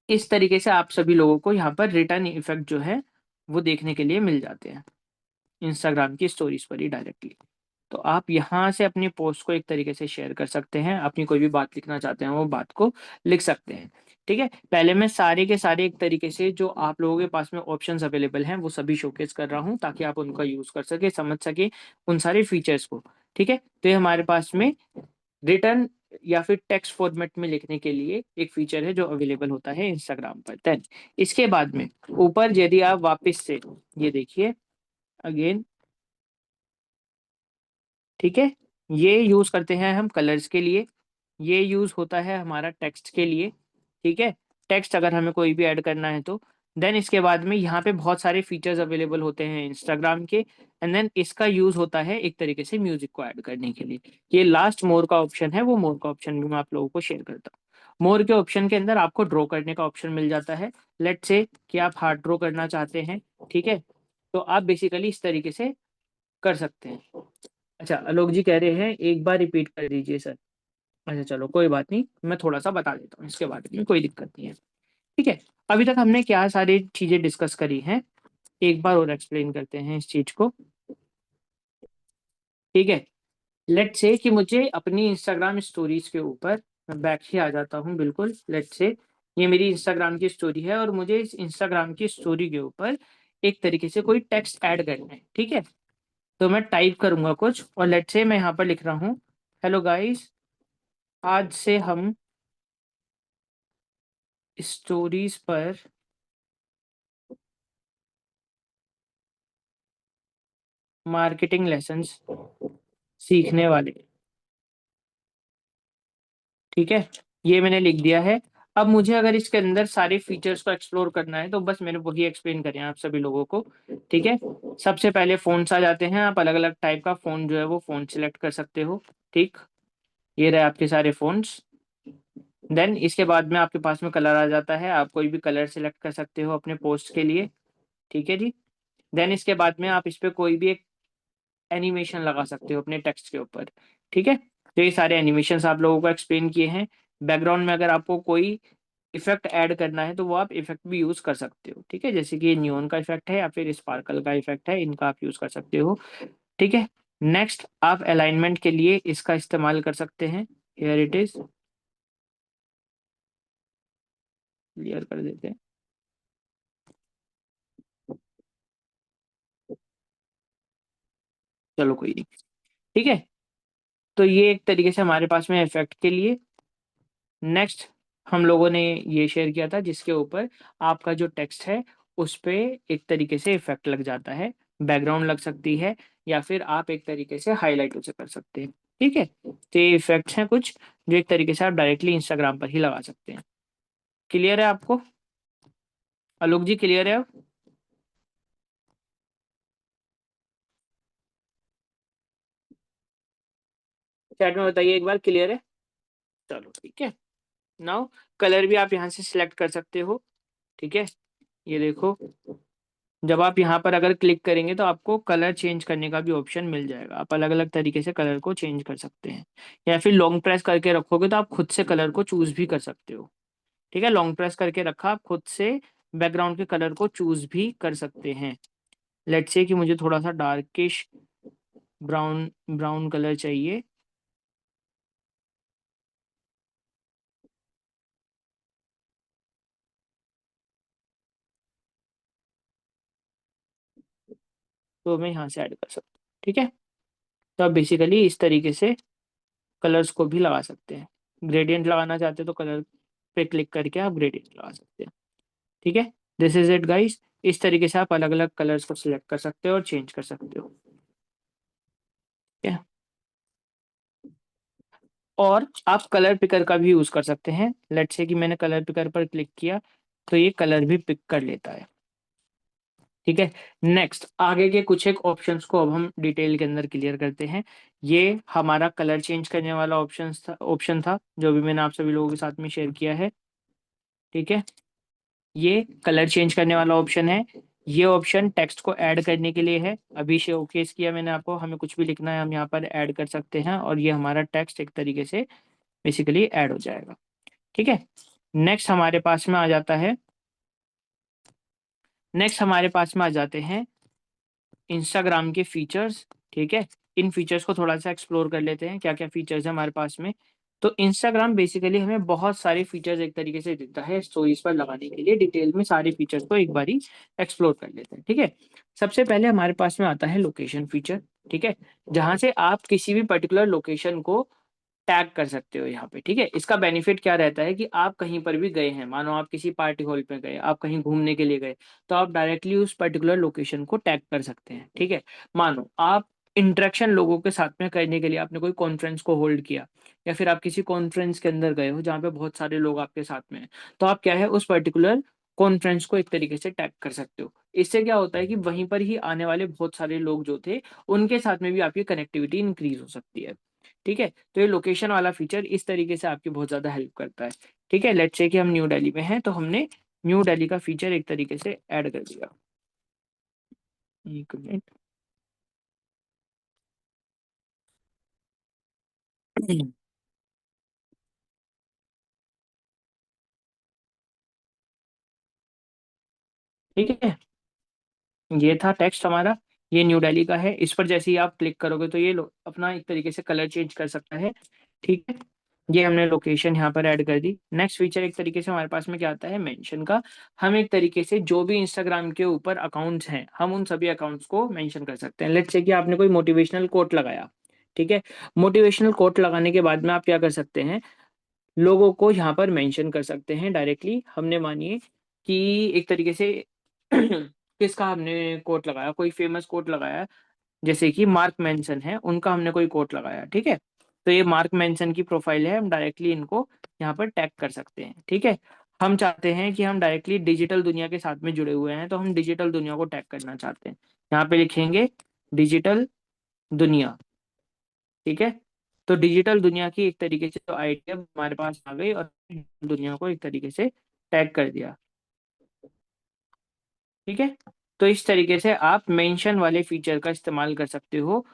इस तरीके से आप सभी लोगों को यहाँ पर रिटर्न इफ़ेक्ट जो है, वो देखने के लिए मिल जाते हैं, इंस्टाग्राम की स्टोरीज़ पर ही डायरेक्टली। तो आप यहाँ से अपनी पोस्ट को एक तरीके से शेयर कर सकते हैं, अपनी कोई भी बात लिखना चाहते हैं, वो बात को लिख सकते हैं, ठीक है? पहले मैं सारे के सारे एक तरीके से जो आप लोगों के पास में ऑप्शंस अवेलेबल हैं, वो सभी शोकेस कर रहा हूँ ताकि आप उनका यूज़ कर सकें, समझ सकें उन सारे फीचर्स को, ठीक है? तो ये हमारे पास में रिटर्न या फिर टेक्स्ट फॉर्मेट में लिखने के लिए एक फीचर है जो अवेलेबल होता है इंस्टाग्राम पर। देन इसके बाद में ऊपर यदि आप वापस से ये देखिए अगेन, ठीक है? ये यूज़ करते हैं हम कलर्स के लिए, ये यूज़ होता है हमारा टेक्स्ट के लिए, ठीक है? टेक्स्ट अगर हमें कोई भी ऐड करना है तो। देन इसके बाद में यहाँ पे बहुत सारे फीचर्स अवेलेबल होते हैं इंस्टाग्राम के, एंड देन इसका यूज़ होता है एक तरीके से म्यूज़िक को ऐड करने के लिए। ये लास्ट मोर का ऑप्शन है, वो मोर का ऑप्शन भी मैं आप लोगों को शेयर करता हूँ। मोर के ऑप्शन के अंदर आपको ड्रॉ करने का ऑप्शन मिल जाता है। लेट्स से कि आप हार्ट ड्रॉ करना चाहते हैं, ठीक है? तो आप बेसिकली इस तरीके से कर सकते हैं। अच्छा, आलोक जी कह रहे हैं एक बार रिपीट कर दीजिए सर। अच्छा चलो कोई बात नहीं, मैं थोड़ा-सा बता देता हूँ इसके बारे में, कोई दिक्कत नहीं है। ठीक है? अभी तक हमने क्या सारी चीज़ें डिस्कस करी हैं, एक बार और एक्सप्लेन करते हैं इस चीज़ को, ठीक है? लेट्स से कि मुझे अपनी इंस्टाग्राम स्टोरीज़ के ऊपर, मैं बैक ही आ जाता हूँ बिल्कुल, लेट्स से ये मेरी इंस्टाग्राम की स्टोरी है और मुझे इस इंस्टाग्राम की स्टोरी के ऊपर एक तरीके से कोई टेक्स्ट ऐड करना है, ठीक है? तो मैं टाइप करूँगा कुछ और लेट्स से मैं यहाँ पर लिख रहा हूँ, हेलो गाइस, आज से हम स्टोरीज़ पर मार्केटिंग लेसन्स सीखने वाले, ठीक है? ये मैंने लिख दिया है। अब मुझे अगर इसके अंदर सारे फीचर्स को एक्सप्लोर करना है तो बस मैंने वही एक्सप्लेन करे हैं आप सभी लोगों को, ठीक है। सबसे पहले फ़ॉन्ट्स आ जाते हैं, आप अलग-अलग टाइप का फ़ॉन्ट जो है वो फ़ॉन्ट सिलेक्ट कर सकते हो, ठीक। ये रहे आपके सारे फ़ॉन्ट्स। देन इसके बाद में आपके पास में कलर आ जाता है, आप कोई भी कलर सिलेक्ट कर सकते हो अपने पोस्ट के लिए, ठीक है जी। देन इसके बाद में आप इस पे कोई भी एक एनिमेशन लगा सकते हो अपने टेक्स्ट के ऊपर, ठीक है। तो ये सारे एनिमेशंस आप लोगों को एक्सप्लेन किए हैं। बैकग्राउंड में अगर आपको कोई इफ़ेक्ट ऐड करना है तो वो आप इफ़ेक्ट भी यूज़ कर सकते हो, ठीक है। जैसे कि ये नियॉन का इफ़ेक्ट है या फिर स्पार्कल का इफ़ेक्ट है, इनका आप यूज़ कर सकते हो, ठीक है। नेक्स्ट आप अलाइनमेंट के लिए इसका इस्तेमाल कर सकते हैं। हियर इट इज़, क्लियर कर देते हैं। चलो कोई नहीं, ठीक है। तो ये एक तरीके से हमारे पास में इफ़ेक्ट के लिए। नेक्स्ट हम लोगों ने ये शेयर किया था जिसके ऊपर आपका जो टेक्स्ट है उस पे एक तरीके से इफ़ेक्ट लग जाता है, बैकग्राउंड लग सकती है या फिर आप एक तरीके से हाइलाइट उसे कर सकते हैं, ठीक है? तो ये इफ़ेक्ट्स हैं कुछ जो एक तरीके से आप डायरेक्टली इंस्टाग्राम पर ही लगा सकते हैं। क्लियर है आपको? आलोक जी क्लियर है अब? चैट में बताइए एक बार क्लियर है? चलो ठीक है। नाउ कलर भी आप यहाँ से सिलेक्ट कर सकते हो, ठीक है? ये देखो, जब आप यहाँ पर अगर क्लिक करेंगे तो आपको कलर चेंज करने का भी ऑप्शन मिल जाएगा। आप अलग-अलग तरीके से कलर को चेंज कर सकते हैं या फिर लॉन्ग प्रेस करके रखोगे तो आप खुद से कलर को चूज़ भी कर सकते हो। ठीक है? लॉन्ग प्रेस करके रखा, आप खुद से बैकग्राउंड के कलर को चूज़ भी कर सकते हैं। लेट्स से कि मुझे थोड़ा-सा डार्किश ब्राउन ब्राउन कलर चाहिए। तो मैं यहाँ से ऐड कर सकता हूँ। ठीक है? तो आप बेसिकली इस तरीके से कलर्स को भी लगा सकते हैं। ग्रेडिएंट लगाना चाहते हो तो कलर पे क्लिक करके आप ग्रेडिएंट लगा सकते हैं। ठीक है? This is it guys. इस तरीके से आप अलग-अलग कलर्स को सिलेक्ट कर सकते हो और चेंज कर सकते हो। ठीक है? और आप कलर पिकर का भी यूज़ कर सकते हैं। लेट्स से कि मैंने कलर पिकर पर क्लिक किया, तो ये कलर भी पिक कर लेता है। ठीक है? नेक्स्ट आगे के कुछ एक ऑप्शंस को अब हम डिटेल के अंदर क्लियर करते हैं। ये हमारा कलर चेंज करने वाला ऑप्शन था, जो भी मैंने आप सभी लोगों के साथ में शेयर किया है। ठीक है? ये कलर चेंज करने वाला ऑप्शन है। ये ऑप्शन टेक्स्ट को ऐड करने के लिए है। अभी शोकेस किया मैंने आपको, हमें कुछ भी लिखना है हम यहाँ पर ऐड कर सकते हैं और ये हमारा टेक्स्ट एक तरीके से बेसिकली ऐड हो जाएगा। ठीक है? नेक्स्ट हमारे पास में आ जाता है नेक्स्ट हमारे पास में आ जाते हैं इंस्टाग्राम के फीचर्स, ठीक है? इन फीचर्स को थोड़ा-सा एक्सप्लोर कर लेते हैं, क्या-क्या फीचर्स हैं हमारे पास में। तो इंस्टाग्राम बेसिकली हमें बहुत सारे फीचर्स एक तरीके से देता है स्टोरीज़ पर लगाने के लिए। डिटेल में सारे फीचर्स को एक बारी एक्सप्लोर कर लेते हैं, ठीक है? सबसे पहले हमारे पास में आता है लोकेशन फीचर, ठीक है? जहाँ से आप किसी भी पर्टिकुलर लोकेशन को टैग कर सकते हो यहाँ पे, ठीक है? इसका बेनिफिट क्या रहता है कि आप कहीं पर भी गए हैं, मानो आप किसी पार्टी हॉल पे गए, आप कहीं घूमने के लिए गए, तो आप डायरेक्टली उस पर्टिकुलर लोकेशन को टैग कर सकते हैं, ठीक है? मानो आप इंटरेक्शन लोगों के साथ में करने के लिए आपने कोई कॉन्फ्रेंस को होल्ड किया या फिर आप किसी कॉन्फ्रेंस के अंदर गए हो जहाँ पे बहुत सारे लोग आपके साथ में हैं, तो आप क्या है उस पर्टिकुलर कॉन्फ्रेंस को एक तरीके से टैग कर सकते हो। इससे क्या होता है कि वहीं पर ही आने वाले बहुत सारे लोग जो थे, उनके साथ में भी आपकी कनेक्टिविटी इंक्रीज़ हो सकती है, ठीक है? तो ये लोकेशन वाला फीचर इस तरीके से आपकी बहुत ज़्यादा हेल्प करता है, ठीक है? लेट्स से कि हम न्यू दिल्ली में हैं, तो हमने न्यू दिल्ली का फीचर एक तरीके से ऐड कर दिया। 1 मिनट। ठीक है? ये था टेक्स्ट हमारा, ये न्यू दिल्ली का है। इस पर जैसे ही आप क्लिक करोगे तो ये लो अपना एक तरीके से कलर चेंज कर सकता है, ठीक है? ये हमने लोकेशन यहाँ पर ऐड कर दी। नेक्स्ट फीचर एक तरीके से हमारे पास में क्या आता है मेंशन का। हम एक तरीके से जो भी इंस्टाग्राम के ऊपर अकाउंट्स हैं, हम उन सभी अकाउंट्स को मेंशन कर सकते हैं। लेट्स से कि आपने कोई मोटिवेशनल कोट लगाया, ठीक है? मोटिवेशनल कोट लगाने के बाद में आप क्या कर सकते हैं, लोगों को यहाँ पर मेंशन कर सकते हैं डायरेक्टली। हमने मानिए कि एक तरीके से किसका हमने कोट लगाया, कोई फेमस कोट लगाया, जैसे कि मार्क मेंसन है, उनका हमने कोई कोट लगाया, ठीक है? तो ये मार्क मेंसन की प्रोफाइल है, हम डायरेक्टली इनको यहाँ पर टैग कर सकते हैं। ठीक है, हम चाहते हैं कि हम डायरेक्टली डिजिटल दुनिया के साथ में जुड़े हुए हैं, तो हम डिजिटल दुनिया को टैग करना चाहते हैं। यहाँ पे लिखेंगे डिजिटल दुनिया। ठीक है, तो डिजिटल दुनिया की एक तरीके से तो आइडिया हमारे पास आ गई और दुनिया को एक तरीके से टैग कर दिया। ठीक है, तो इस तरीके से आप मेंशन वाले फीचर का इस्तेमाल कर सकते हो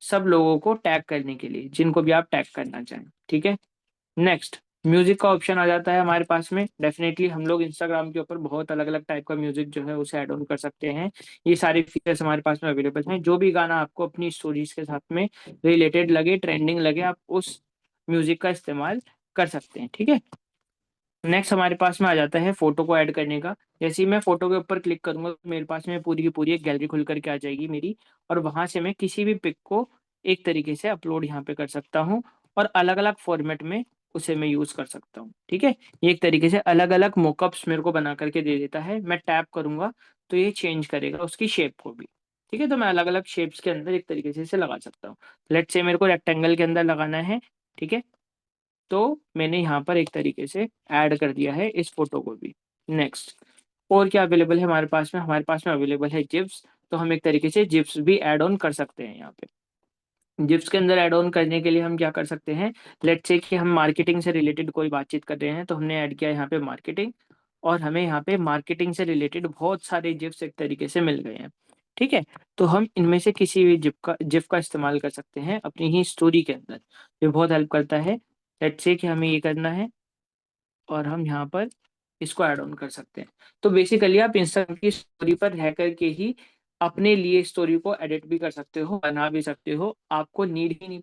सब लोगों को टैग करने के लिए, जिनको भी आप टैग करना चाहें। ठीक है, नेक्स्ट म्यूजिक का ऑप्शन आ जाता है हमारे पास में। डेफिनेटली हम लोग इंस्टाग्राम के ऊपर बहुत अलग अलग टाइप का म्यूजिक जो है उसे ऐड ऑन कर सकते हैं। ये सारे फीचर्स हमारे पास में अवेलेबल हैं। जो भी गाना आपको अपनी स्टोरीज के साथ में रिलेटेड लगे, ट्रेंडिंग लगे, आप उस म्यूजिक का इस्तेमाल कर सकते हैं। ठीक है, नेक्स्ट हमारे पास में आ जाता है फोटो को ऐड करने का। जैसे ही मैं फोटो के ऊपर क्लिक करूंगा तो मेरे पास में पूरी की पूरी एक गैलरी खुल करके आ जाएगी मेरी, और वहां से मैं किसी भी पिक को एक तरीके से अपलोड यहाँ पे कर सकता हूँ और अलग अलग फॉर्मेट में उसे मैं यूज कर सकता हूँ। ठीक है, ये एक तरीके से अलग अलग मोकअप्स मेरे को बना करके दे देता है। मैं टैप करूंगा तो ये चेंज करेगा उसकी शेप को भी। ठीक है, तो मैं अलग अलग शेप्स के अंदर एक तरीके से इसे लगा सकता हूँ। लेट्स से मेरे को रेक्टेंगल के अंदर लगाना है। ठीक है, तो मैंने यहाँ पर एक तरीके से ऐड कर दिया है इस फोटो को भी। नेक्स्ट, और क्या अवेलेबल है हमारे पास में अवेलेबल है जिप्स। तो हम एक तरीके से जिप्स भी ऐड ऑन कर सकते हैं यहाँ पे। जिप्स के अंदर ऐड ऑन करने के लिए हम क्या कर सकते हैं, लेट्स से कि हम मार्केटिंग से रिलेटेड कोई बातचीत कर रहे हैं, तो हमने ऐड किया यहाँ पे मार्केटिंग, और हमें यहाँ पे मार्केटिंग से रिलेटेड बहुत सारे जिप्स एक तरीके से मिल गए हैं। ठीक है, तो हम इनमें से किसी भी जिप का इस्तेमाल कर सकते हैं अपनी ही स्टोरी के अंदर। ये बहुत हेल्प करता है। लेट्स से कि हमें ये करना है और हम यहाँ पर इसको ऐड ऑन कर सकते हैं। तो बेसिकली आप इंस्टाग्राम की स्टोरी पर रह करके ही अपने लिए स्टोरी को एडिट भी कर सकते हो, बना भी सकते हो। आपको नीड ही नहीं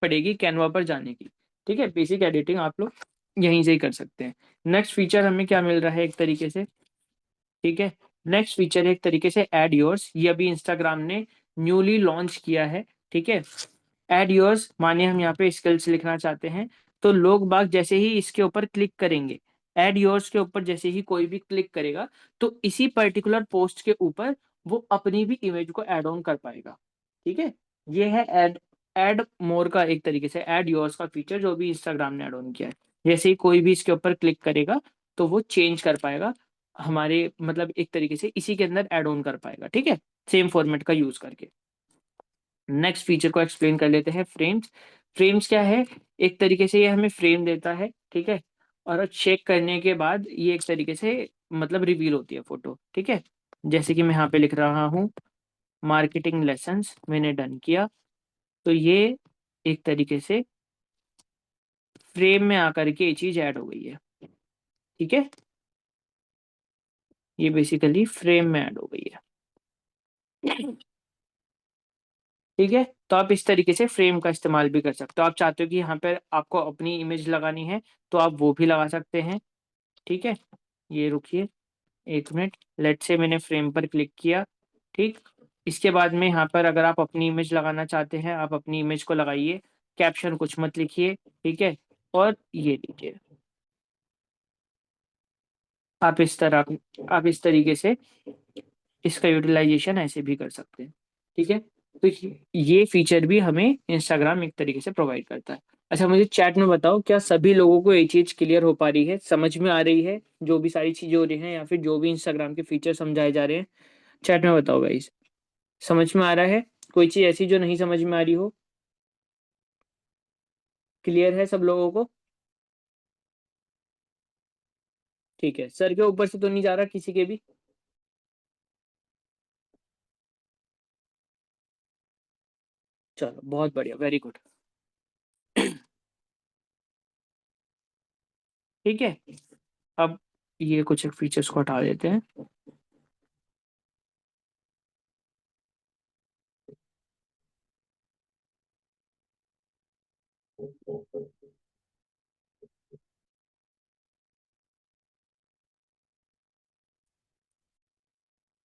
पड़ेगी कैनवा पर जाने की। ठीक है, बेसिक एडिटिंग आप लोग यहीं से ही कर सकते हैं। नेक्स्ट फीचर हमें क्या मिल रहा है एक तरीके से। ठीक है, नेक्स्ट फीचर है एक तरीके से ऐड योर्स। ये अभी इंस्टाग्राम ने न्यूली लॉन्च किया है। ठीक है, ऐड योर्स माने हम यहाँ पे स्किल्स लिखना चाहते हैं, तो लोग बाग जैसे ही इसके ऊपर क्लिक करेंगे, ऐड योर्स के ऊपर जैसे ही कोई भी क्लिक करेगा, तो इसी पर्टिकुलर पोस्ट के ऊपर वो अपनी भी इमेज को ऐड ऑन कर पाएगा। ठीक है, ये है ऐड ऐड मोर का एक तरीके से ऐड योर्स का फीचर जो भी इंस्टाग्राम ने ऐड ऑन किया है। जैसे ही कोई भी इसके ऊपर क्लिक करेगा तो वो चेंज कर पाएगा हमारे, मतलब एक तरीके से इसी के अंदर ऐड ऑन कर पाएगा। ठीक है, सेम फॉर्मेट का यूज करके। नेक्स्ट फीचर को एक्सप्लेन कर लेते हैं, फ्रेम्स। फ्रेम्स क्या है, एक तरीके से ये हमें फ्रेम देता है। ठीक है, और चेक करने के बाद ये एक तरीके से मतलब रिवील होती है फोटो। ठीक है, जैसे कि मैं यहाँ पे लिख रहा हूँ मार्केटिंग लेसन्स, मैंने डन किया, तो ये एक तरीके से फ्रेम में आकर के ये चीज ऐड हो गई है। ठीक है, ये बेसिकली फ्रेम में ऐड हो गई है। ठीक है, तो आप इस तरीके से फ्रेम का इस्तेमाल भी कर सकते हो। आप चाहते हो कि यहाँ पर आपको अपनी इमेज लगानी है तो आप वो भी लगा सकते हैं। ठीक है, ये रुकिए एक मिनट, लेट से मैंने फ्रेम पर क्लिक किया। ठीक, इसके बाद में यहाँ पर अगर आप अपनी इमेज लगाना चाहते हैं, आप अपनी इमेज को लगाइए, कैप्शन कुछ मत लिखिए। ठीक है, और ये लीजिए, आप इस तरह आप इस तरीके से इसका यूटिलाइजेशन ऐसे भी कर सकते हैं। ठीक है, तो ये फीचर भी हमें इंस्टाग्राम एक तरीके से प्रोवाइड करता है। अच्छा, मुझे चैट में बताओ, क्या सभी लोगों को ये चीज क्लियर हो पा रही है, समझ में आ रही है जो भी सारी चीजें हो रही हैं, या फिर जो भी इंस्टाग्राम के फीचर समझाए जा रहे हैं? चैट में बताओ गाइस, समझ में आ रहा है? कोई चीज ऐसी जो नहीं समझ में आ रही हो? क्लियर है सब लोगों को? ठीक है, सर के ऊपर से तो नहीं जा रहा किसी के भी? चलो बहुत बढ़िया, वेरी गुड। ठीक है, अब ये कुछ फीचर्स को हटा देते हैं।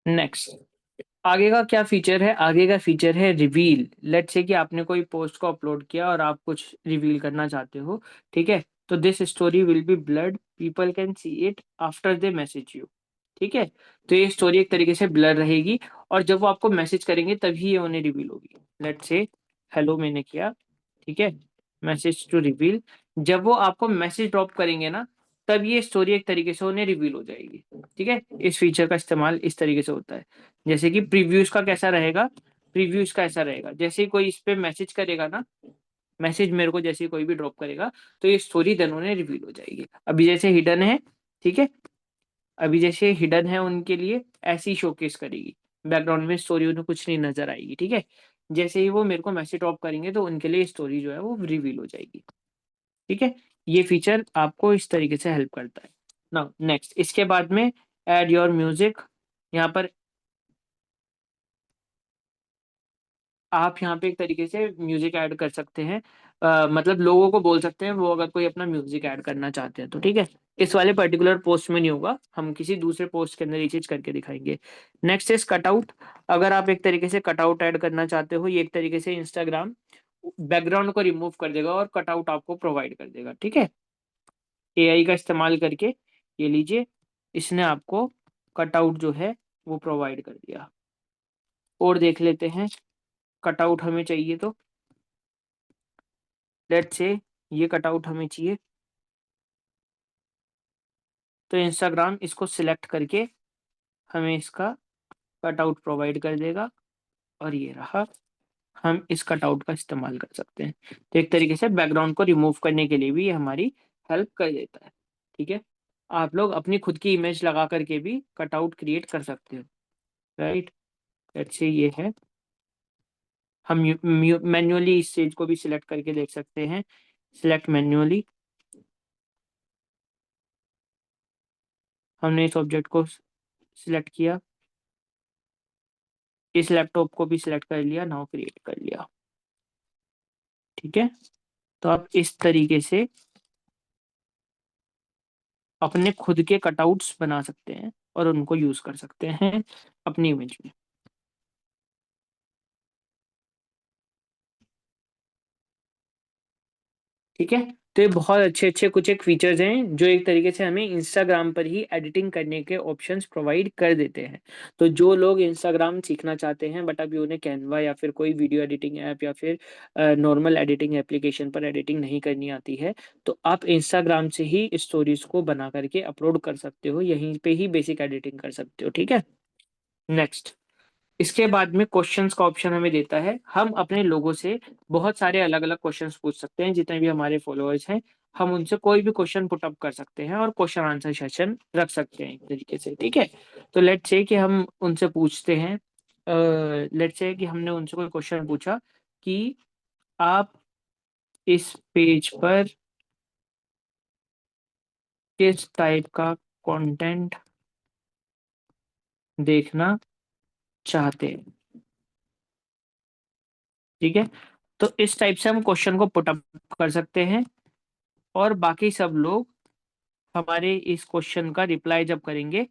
नेक्स्ट, आगे का क्या फीचर है? आगे का फीचर है रिवील। लेट से कि आपने कोई पोस्ट को अपलोड किया और आप कुछ रिवील करना चाहते हो। ठीक है, तो this story will be blurred, people can see it after they message you. ठीक है, तो ये स्टोरी एक तरीके से ब्लर रहेगी, और जब वो आपको मैसेज करेंगे तभी ये उन्हें रिवील होगी। लेट से हेलो मैंने किया। ठीक है, मैसेज टू रिवील, जब वो आपको मैसेज ड्रॉप करेंगे ना, तब ये स्टोरी एक तरीके से उन्हें रिवील हो जाएगी। ठीक है, इस फीचर का इस्तेमाल इस तरीके से होता है। जैसे कि प्रीव्यूज का कैसा रहेगा, प्रीव्यूज का ऐसा रहेगा, जैसे ही कोई इस पे मैसेज करेगा ना, मैसेज मेरे को जैसे ही कोई भी ड्रॉप करेगा, तो ये स्टोरी देन उन्हें रिवील हो जाएगी। अभी जैसे हिडन है, ठीक है, अभी जैसे हिडन है उनके लिए ऐसी शोकेस करेगी, बैकग्राउंड में स्टोरी उन्हें कुछ नहीं नजर आएगी। ठीक है, जैसे ही वो मेरे को मैसेज ड्रॉप करेंगे तो उनके लिए स्टोरी जो है वो रिवील हो जाएगी। ठीक है, ये फीचर आपको इस तरीके से हेल्प करता है। नाउ नेक्स्ट, इसके बाद में ऐड योर म्यूजिक। यहाँ पर आप यहाँ पे एक तरीके से म्यूजिक ऐड कर सकते हैं, मतलब लोगों को बोल सकते हैं वो अगर कोई अपना म्यूजिक ऐड करना चाहते हैं तो। ठीक है, इस वाले पर्टिकुलर पोस्ट में नहीं होगा, हम किसी दूसरे पोस्ट के अंदर ये चीज करके दिखाएंगे। Next is cutout. अगर आप एक तरीके से कटआउट ऐड करना चाहते हो, ये एक तरीके से इंस्टाग्राम बैकग्राउंड को रिमूव कर देगा और कटआउट आपको प्रोवाइड कर देगा। ठीक है, एआई का इस्तेमाल करके, ये लीजिए, इसने आपको कटआउट जो है वो प्रोवाइड कर दिया। और देख लेते हैं, कटआउट हमें चाहिए तो लेट्स से ये कटआउट हमें चाहिए, तो इंस्टाग्राम इसको सिलेक्ट करके हमें इसका कटआउट प्रोवाइड कर देगा, और ये रहा, हम इस कटआउट का इस्तेमाल कर सकते हैं। तो एक तरीके से बैकग्राउंड को रिमूव करने के लिए भी ये हमारी हेल्प कर देता है। ठीक है, आप लोग अपनी खुद की इमेज लगा करके भी कटआउट क्रिएट कर सकते हो, राइट। लेट्स से ये है, हम मैन्युअली इस चीज को भी सिलेक्ट करके देख सकते हैं, सिलेक्ट मैन्युअली। हमने इस ऑब्जेक्ट को सिलेक्ट किया, इस लैपटॉप को भी सिलेक्ट कर लिया, नाउ क्रिएट कर लिया। ठीक है, तो आप इस तरीके से अपने खुद के कटआउट्स बना सकते हैं और उनको यूज कर सकते हैं अपनी इमेज में। ठीक है, तो ये बहुत अच्छे अच्छे कुछ एक फीचर्स हैं जो एक तरीके से हमें इंस्टाग्राम पर ही एडिटिंग करने के ऑप्शंस प्रोवाइड कर देते हैं। तो जो लोग इंस्टाग्राम सीखना चाहते हैं बट अभी उन्हें कैनवा या फिर कोई वीडियो एडिटिंग ऐप या फिर नॉर्मल एडिटिंग एप्लीकेशन पर एडिटिंग नहीं करनी आती है, तो आप इंस्टाग्राम से ही स्टोरीज को बना करके अपलोड कर सकते हो, यहीं पे ही बेसिक एडिटिंग कर सकते हो। ठीक है, नेक्स्ट, इसके बाद में क्वेश्चंस का ऑप्शन हमें देता है। हम अपने लोगों से बहुत सारे अलग अलग क्वेश्चंस पूछ सकते हैं, जितने भी हमारे फॉलोअर्स हैं, हम उनसे कोई भी क्वेश्चन पुट अप कर सकते हैं और क्वेश्चन आंसर सेशन रख सकते हैं एक तरीके से। ठीक है, तो लेट्स से कि हम उनसे पूछते हैं, लेट्स से कि हमने उनसे कोई क्वेश्चन पूछा कि आप इस पेज पर किस टाइप का कंटेंट देखना चाहते हैं। ठीक है, तो इस टाइप से हम क्वेश्चन को पुट अप कर सकते हैं, और बाकी सब लोग हमारे इस क्वेश्चन का रिप्लाई जब करेंगे,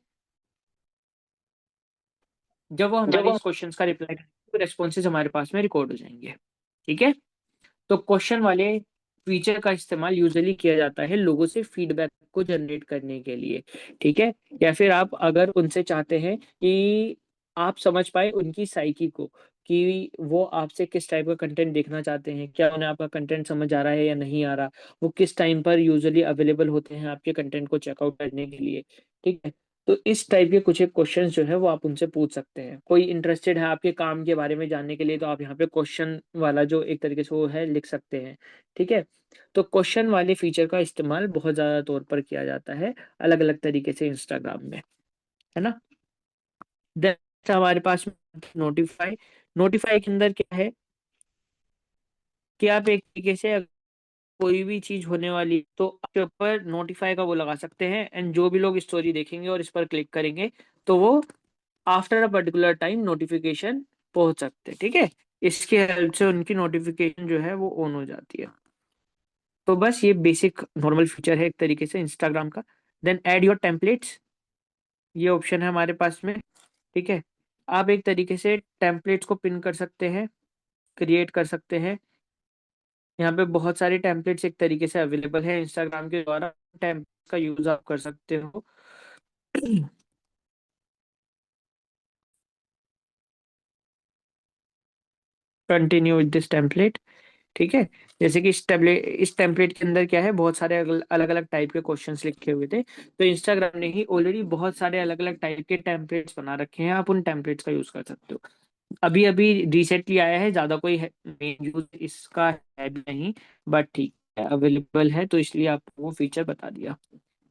जब वो हमारे इस क्वेश्चन का रिप्लाई करेंगे तो रेस्पॉन्सेज हमारे पास में रिकॉर्ड हो जाएंगे। ठीक है, तो क्वेश्चन वाले फीचर का इस्तेमाल यूजुअली किया जाता है लोगों से फीडबैक को जनरेट करने के लिए। ठीक है, या फिर आप अगर उनसे चाहते हैं कि आप समझ पाए उनकी साइकी को, कि वो आपसे किस टाइप का कंटेंट देखना चाहते हैं, क्या उन्हें आपका कंटेंट समझ आ रहा है या नहीं आ रहा, वो किस टाइम पर यूजुअली अवेलेबल होते हैं आपके कंटेंट को चेकआउट करने के लिए। ठीक है, तो इस टाइप के कुछ एक क्वेश्चन जो है वो आप उनसे पूछ सकते हैं। कोई इंटरेस्टेड है आपके काम के बारे में जानने के लिए, तो आप यहाँ पे क्वेश्चन वाला जो एक तरीके से वो है लिख सकते हैं। ठीक है, तो क्वेश्चन वाले फीचर का इस्तेमाल बहुत ज्यादा तौर पर किया जाता है अलग अलग तरीके से इंस्टाग्राम में, है ना। देन हमारे पास नोटिफाई। नोटिफाई के अंदर क्या है कि आप एक तरीके से कोई भी चीज होने वाली तो आपके ऊपर नोटिफाई का वो लगा सकते हैं, एंड जो भी लोग स्टोरी देखेंगे और इस पर क्लिक करेंगे तो वो after a particular time notification पहुंच सकते हैं। ठीक है, इसकी हेल्प से उनकी नोटिफिकेशन जो है वो ऑन हो जाती है। तो बस ये बेसिक नॉर्मल फीचर है एक तरीके से इंस्टाग्राम का। देन ऐड योर टेम्पलेट्स, ये ऑप्शन है हमारे पास में। ठीक है, आप एक तरीके से टेम्पलेट्स को पिन कर सकते हैं, क्रिएट कर सकते हैं। यहाँ पे बहुत सारे टेम्पलेट्स एक तरीके से अवेलेबल है इंस्टाग्राम के द्वारा, टेम्पलेट्स का यूज आप कर सकते हो। Continue with this template. ठीक है। जैसे कि इस टेम्पलेट के अंदर क्या है, बहुत सारे अलग अलग टाइप के क्वेश्चंस लिखे हुए थे, तो इंस्टाग्राम ने ही ऑलरेडी बहुत सारे अलग अलग टाइप के टेम्पलेट्स बना रखे हैं, आप उन टेम्पलेट्स का यूज कर सकते हो। अभी अभी रिसेंटली आया है, ज्यादा कोई मेन यूज इसका है भी नहीं, बट ठीक है, अवेलेबल है, तो इसलिए आपको वो फीचर बता दिया।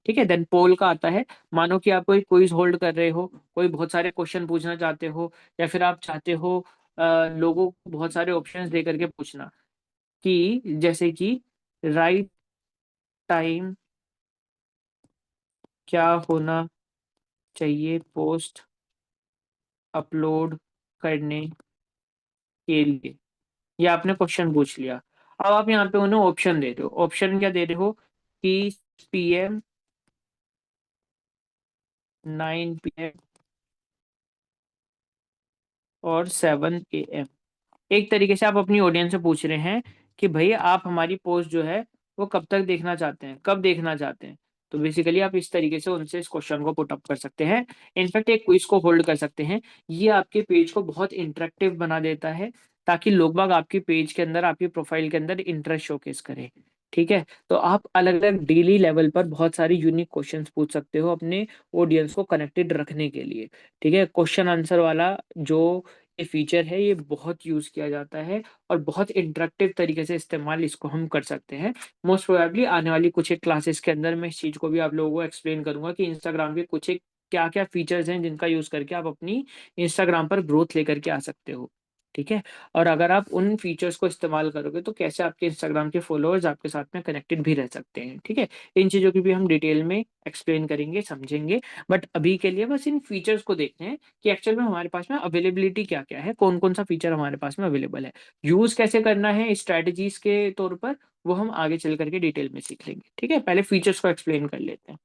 ठीक है। देन पोल का आता है, मानो कि आप कोई क्विज होल्ड कर रहे हो, कोई बहुत सारे क्वेश्चन पूछना चाहते हो, या फिर आप चाहते हो लोगों को बहुत सारे ऑप्शंस दे करके पूछना, कि जैसे कि राइट टाइम क्या होना चाहिए पोस्ट अपलोड करने के लिए, ये आपने क्वेश्चन पूछ लिया। अब आप यहाँ पे उन्हें ऑप्शन दे रहे हो, ऑप्शन क्या दे रहे हो कि PM, 9 PM और 7 AM। एक तरीके से आप अपनी ऑडियंस से पूछ रहे हैं कि भाई आप हमारी पोस्ट जो है वो कब तक देखना चाहते हैं, कब देखना चाहते हैं। तो बेसिकली आप इस तरीके से उनसे इस क्वेश्चन को पुट अप कर सकते हैं। इनफैक्ट एक क्विज को होल्ड कर सकते हैं। ये आपके पेज को बहुत इंटरेक्टिव बना देता है, ताकि लोग बाग आपकी पेज के अंदर, आपकी प्रोफाइल के अंदर इंटरेस्ट शोकेस करें। ठीक है। तो आप अलग अलग डेली लेवल पर बहुत सारी यूनिक क्वेश्चंस पूछ सकते हो अपने ऑडियंस को कनेक्टेड रखने के लिए। ठीक है। क्वेश्चन आंसर वाला जो ये फीचर है, ये बहुत यूज किया जाता है, और बहुत इंटरेक्टिव तरीके से इस्तेमाल इसको हम कर सकते हैं। मोस्ट प्रोबेबली आने वाली कुछ एक क्लासेस के अंदर मैं इस चीज को भी आप लोगों को एक्सप्लेन करूंगा कि इंस्टाग्राम के कुछ एक क्या क्या फीचर्स हैं जिनका यूज करके आप अपनी इंस्टाग्राम पर ग्रोथ लेकर के आ सकते हो। ठीक है। और अगर आप उन फीचर्स को इस्तेमाल करोगे तो कैसे आपके इंस्टाग्राम के फॉलोअर्स आपके साथ में कनेक्टेड भी रह सकते हैं। ठीक है। इन चीजों की भी हम डिटेल में एक्सप्लेन करेंगे, समझेंगे। बट अभी के लिए बस इन फीचर्स को देखते हैं कि एक्चुअल में हमारे पास में अवेलेबिलिटी क्या क्या है, कौन कौन सा फीचर हमारे पास में अवेलेबल है, यूज कैसे करना है स्ट्रेटजीज के तौर पर, वो हम आगे चल करके डिटेल में सीख लेंगे। ठीक है। पहले फीचर्स को एक्सप्लेन कर लेते हैं।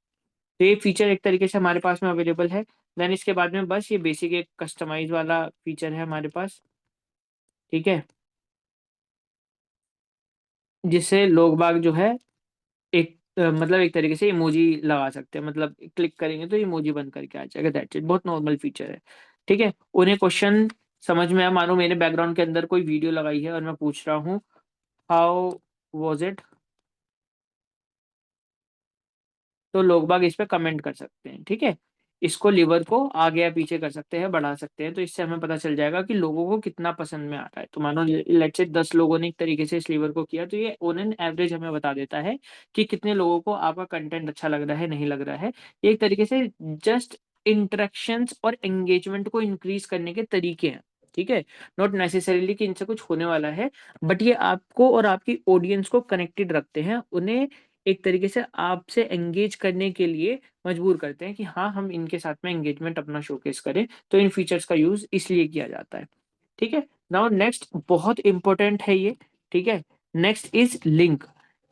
तो ये फीचर एक तरीके से हमारे पास में अवेलेबल है। देन इसके बाद में बस ये बेसिक एक कस्टमाइज वाला फीचर है हमारे पास। ठीक है। जिससे लोग बाग जो है एक मतलब एक तरीके से इमोजी लगा सकते हैं, मतलब क्लिक करेंगे तो इमोजी बन करके आ जाएगा। दैट्स इट, बहुत नॉर्मल फीचर है। ठीक है। उन्हें क्वेश्चन समझ में आया, मानो मेरे बैकग्राउंड के अंदर कोई वीडियो लगाई है और मैं पूछ रहा हूँ हाउ वाज इट, तो लोग बाग इस पे कमेंट कर सकते हैं। ठीक है। इसको लीवर को आगे या पीछे कर सकते हैं, बढ़ा सकते हैं, तो इससे हमें पता चल जाएगा कि लोगों को कितना पसंद में आ रहा है। तो मानो लेट्स से 10 लोगों ने एक तरीके से इस लीवर को किया, तो ये ऑन एन एवरेज हमें बता देता है कि कितने लोगों को आपका कंटेंट अच्छा लग रहा है, नहीं लग रहा है। ये एक तरीके से जस्ट इंटरेक्शंस और एंगेजमेंट को इंक्रीज करने के तरीके हैं। ठीक है। नॉट नेसेसरीली कि इनसे कुछ होने वाला है, बट ये आपको और आपकी ऑडियंस को कनेक्टेड रखते हैं, उन्हें एक तरीके से आपसे एंगेज करने के लिए मजबूर करते हैं कि हाँ, हम इनके साथ में एंगेजमेंट अपना शोकेस करें। तो इन फीचर्स का यूज इसलिए किया जाता है। ठीक है। नाउ नेक्स्ट बहुत इंपॉर्टेंट है ये। ठीक है। Next is link.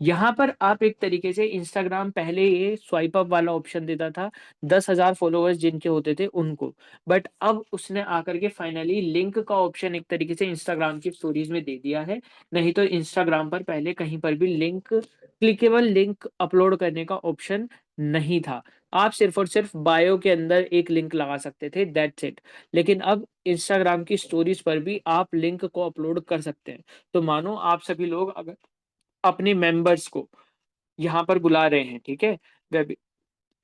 यहाँ पर आप एक तरीके से इंस्टाग्राम पहले ये स्वाइप अप वाला ऑप्शन देता था 10,000 फॉलोअर्स जिनके होते थे उनको, बट अब उसने आकर के फाइनली लिंक का ऑप्शन एक तरीके से इंस्टाग्राम की स्टोरीज में दे दिया है। नहीं तो इंस्टाग्राम पर पहले कहीं पर भी लिंक, क्लिकेबल लिंक अपलोड करने का ऑप्शन नहीं था। आप सिर्फ और सिर्फ बायो के अंदर एक लिंक लगा सकते थे, दैट्स इट। लेकिन अब इंस्टाग्राम की स्टोरीज पर भी आप लिंक को अपलोड कर सकते हैं। तो मानो आप सभी लोग अगर अपने मेंबर्स को यहाँ पर बुला रहे हैं, ठीक है,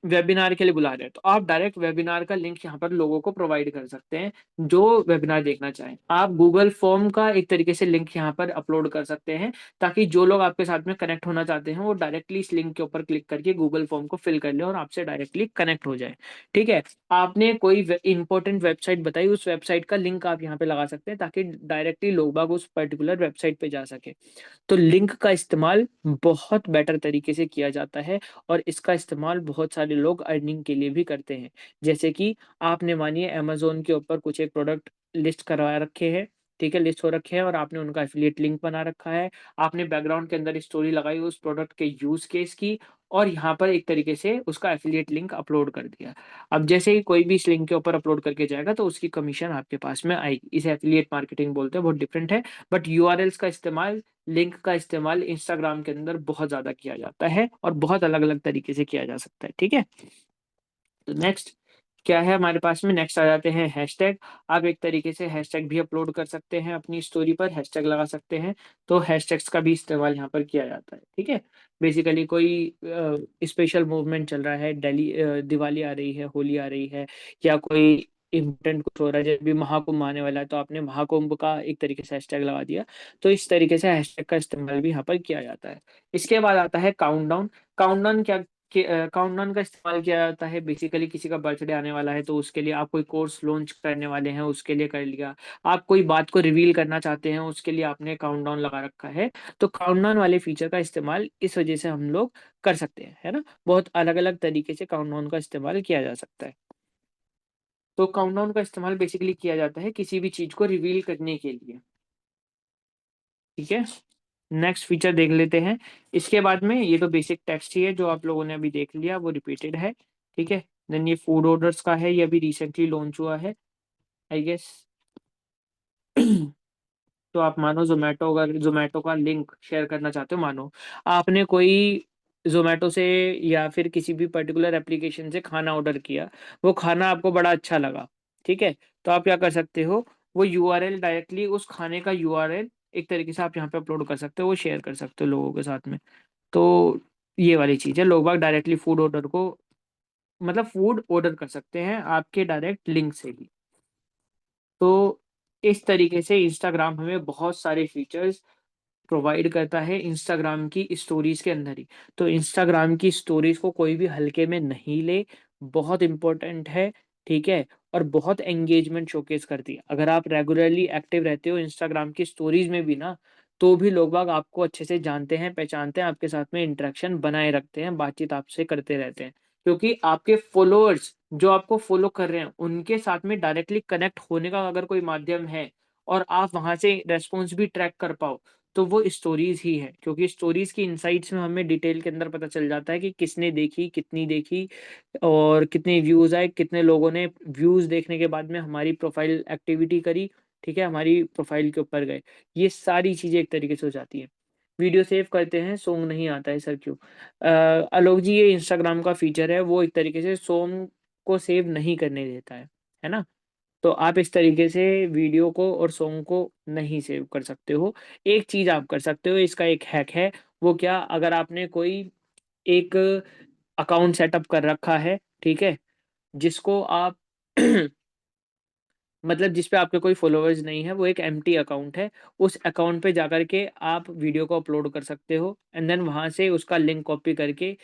वेबिनार के लिए बुला रहे हैं, तो आप डायरेक्ट वेबिनार का लिंक यहाँ पर लोगों को प्रोवाइड कर सकते हैं जो वेबिनार देखना चाहें। आप गूगल फॉर्म का एक तरीके से लिंक यहाँ पर अपलोड कर सकते हैं, ताकि जो लोग आपके साथ में कनेक्ट होना चाहते हैं वो डायरेक्टली इस लिंक के ऊपर क्लिक करके गूगल फॉर्म को फिल कर ले और आपसे डायरेक्टली कनेक्ट हो जाए। ठीक है। आपने कोई इंपॉर्टेंट वेबसाइट बताई, उस वेबसाइट का लिंक आप यहाँ पे लगा सकते हैं, ताकि डायरेक्टली लोग बाग उस पर्टिकुलर वेबसाइट पे जा सके। तो लिंक का इस्तेमाल बहुत बेटर तरीके से किया जाता है, और इसका इस्तेमाल बहुत सारे लोग अर्निंग के लिए भी करते हैं। जैसे कि आपने मानिए अमेज़न के ऊपर कुछ एक प्रोडक्ट लिस्ट करवा रखे हैं, ठीक है, लिस्ट हो रखे हैं, और आपने उनका एफिलिएट लिंक बना रखा है। आपने बैकग्राउंड के अंदर स्टोरी लगाई उस प्रोडक्ट के यूज केस की, और यहाँ पर एक तरीके से उसका एफिलिएट लिंक अपलोड कर दिया। अब जैसे ही कोई भी इस लिंक के ऊपर अपलोड करके जाएगा तो उसकी कमीशन आपके पास में आएगी। इसे एफिलिएट मार्केटिंग बोलते हैं, बहुत डिफरेंट है। बट यूआरएल्स का इस्तेमाल, लिंक का इस्तेमाल इंस्टाग्राम के अंदर बहुत ज्यादा किया जाता है, और बहुत अलग अलग तरीके से किया जा सकता है। ठीक है। तो नेक्स्ट क्या है हमारे पास में, नेक्स्ट आ जाते हैं हैशटैग। आप एक तरीके से हैशटैग भी अपलोड कर सकते हैं अपनी स्टोरी पर, हैशटैग लगा सकते हैं। तो हैशटैग्स का भी इस्तेमाल यहाँ पर किया जाता है, ठीक है। बेसिकली कोई स्पेशल मूवमेंट चल रहा है, दिवाली आ रही है, होली आ रही है, या कोई इम्पोर्टेंट कुछ हो रहा है, जैसे भी महाकुंभ आने वाला है, तो आपने महाकुंभ का एक तरीके से हैशटैग लगा दिया। तो इस तरीके से हैशटैग का इस्तेमाल भी यहाँ पर किया जाता है। इसके बाद आता है काउंटडाउन। काउंटडाउन क्या, काउंटडाउन का इस्तेमाल किया जाता है बेसिकली, किसी का बर्थडे आने वाला है तो उसके लिए, आप कोई कोर्स लॉन्च करने वाले हैं उसके लिए कर लिया, आप कोई बात को रिवील करना चाहते हैं उसके लिए आपने काउंटडाउन लगा रखा है। तो काउंटडाउन वाले फीचर का इस्तेमाल इस वजह से हम लोग कर सकते हैं, है ना। बहुत अलग अलग तरीके से काउंटडाउन का इस्तेमाल किया जा सकता है। तो काउंटडाउन का इस्तेमाल बेसिकली किया जाता है किसी भी चीज को रिवील करने के लिए, ठीक है। नेक्स्ट फीचर देख लेते हैं। इसके बाद में, ये तो बेसिक टेक्स्ट ही है जो आप लोगों ने अभी देख लिया, वो रिपीटेड है, ठीक है। देन ये फूड ऑर्डर्स का है, ये अभी रिसेंटली लॉन्च हुआ है, आई गेस। तो आप मानो जोमेटो, अगर जोमेटो का लिंक शेयर करना चाहते हो, मानो आपने कोई जोमेटो से या फिर किसी भी पर्टिकुलर एप्लीकेशन से खाना ऑर्डर किया, वो खाना आपको बड़ा अच्छा लगा, ठीक है। तो आप क्या कर सकते हो, वो यूआरएल डायरेक्टली, उस खाने का यूआरएल एक तरीके से आप यहाँ पे अपलोड कर सकते हो, वो शेयर कर सकते हो लोगों के साथ में। तो ये वाली चीज़ है, लोग बाग डायरेक्टली फूड ऑर्डर को, मतलब फूड ऑर्डर कर सकते हैं आपके डायरेक्ट लिंक से ही। तो इस तरीके से इंस्टाग्राम हमें बहुत सारे फीचर्स प्रोवाइड करता है इंस्टाग्राम की स्टोरीज के अंदर ही। तो इंस्टाग्राम की स्टोरीज को कोई भी हल्के में नहीं ले, बहुत इंपॉर्टेंट है, ठीक है। और बहुत एंगेजमेंट शोकेस करती है। अगर आप रेगुलरली एक्टिव रहते हो इंस्टाग्राम की स्टोरीज में भी ना, तो भी लोग बाग आपको अच्छे से जानते हैं, पहचानते हैं, आपके साथ में इंटरेक्शन बनाए रखते हैं, बातचीत आपसे करते रहते हैं। क्योंकि आपके फॉलोअर्स जो आपको फॉलो कर रहे हैं उनके साथ में डायरेक्टली कनेक्ट होने का अगर कोई माध्यम है, और आप वहां से रेस्पॉन्स भी ट्रैक कर पाओ, तो वो स्टोरीज ही है। क्योंकि स्टोरीज की इनसाइट्स में हमें डिटेल के अंदर पता चल जाता है कि किसने देखी, कितनी देखी, और कितने व्यूज आए, कितने लोगों ने व्यूज देखने के बाद में हमारी प्रोफाइल एक्टिविटी करी, ठीक है, हमारी प्रोफाइल के ऊपर गए। ये सारी चीजें एक तरीके से हो जाती है। वीडियो सेव करते हैं, सॉन्ग नहीं आता है सर, क्यों? आलोक जी, ये इंस्टाग्राम का फीचर है, वो एक तरीके से सॉन्ग को सेव नहीं करने देता है ना। तो आप इस तरीके से वीडियो को और सॉन्ग को नहीं सेव कर सकते हो। एक चीज आप कर सकते हो, इसका एक हैक है। वो क्या, अगर आपने कोई एक अकाउंट सेटअप कर रखा है, ठीक है, जिसको आप मतलब जिस पे आपके कोई फॉलोअर्स नहीं है, वो एक एम्प्टी अकाउंट है, उस अकाउंट पे जाकर के आप वीडियो को अपलोड कर सकते हो, एंड देन वहां से उसका लिंक कॉपी करके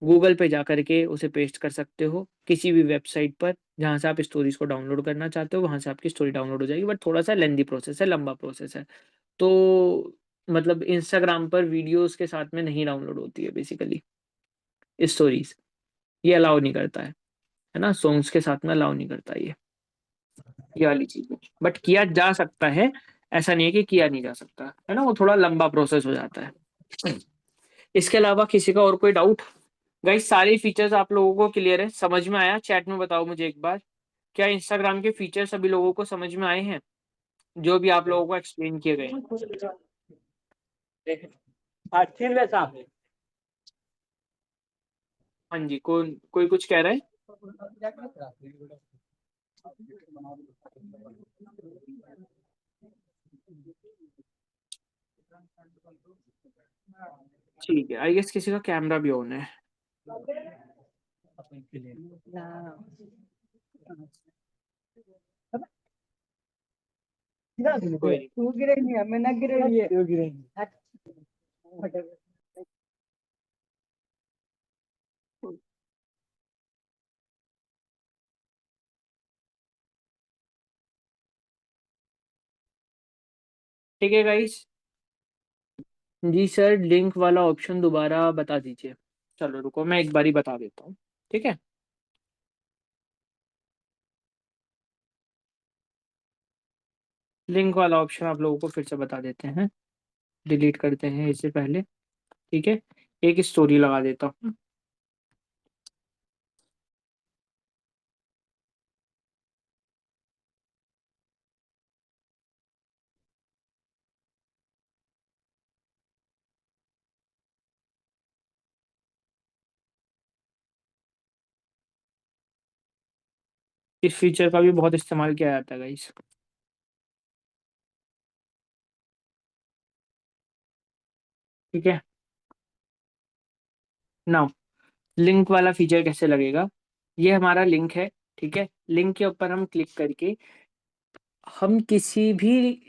गूगल पे जा करके उसे पेस्ट कर सकते हो किसी भी वेबसाइट पर जहाँ से आप स्टोरीज को डाउनलोड करना चाहते हो, वहां से आपकी स्टोरी डाउनलोड हो जाएगी। बट थोड़ा सा लेंदी प्रोसेस है, लंबा प्रोसेस है। तो मतलब इंस्टाग्राम पर वीडियोस के साथ में नहीं डाउनलोड होती है बेसिकली स्टोरीज, ये अलाउ नहीं करता है ना, सॉन्ग्स के साथ में अलाउ नहीं करता ये वाली चीज है। बट किया जा सकता है, ऐसा नहीं है कि किया नहीं जा सकता, है ना, वो थोड़ा लंबा प्रोसेस हो जाता है। इसके अलावा किसी का और कोई डाउट? गाइस, सारे फीचर्स आप लोगों को क्लियर है, समझ में आया? चैट में बताओ मुझे एक बार, क्या इंस्टाग्राम के फीचर सभी लोगों को समझ में आए हैं, जो भी आप लोगों को एक्सप्लेन किए गए हैं? हाँ जी, कौन कोई कुछ कह रहा है? ठीक है, आई गेस किसी का कैमरा भी ऑन है। कोई नहीं। तू गिरेंगी हमें ना गिरेंगी तू गिरेंगी ठीक है गाइस। जी सर, लिंक वाला ऑप्शन दोबारा बता दीजिए। चलो रुको, मैं एक बारी बता देता हूँ, ठीक है। लिंक वाला ऑप्शन आप लोगों को फिर से बता देते हैं, डिलीट करते हैं इससे पहले, ठीक है। एक स्टोरी लगा देता हूँ। इस फीचर का भी बहुत इस्तेमाल किया जाता है गाइस। ठीक है, नाउ लिंक वाला फीचर कैसे लगेगा। ये हमारा लिंक है, ठीक है। लिंक के ऊपर हम क्लिक करके हम किसी भी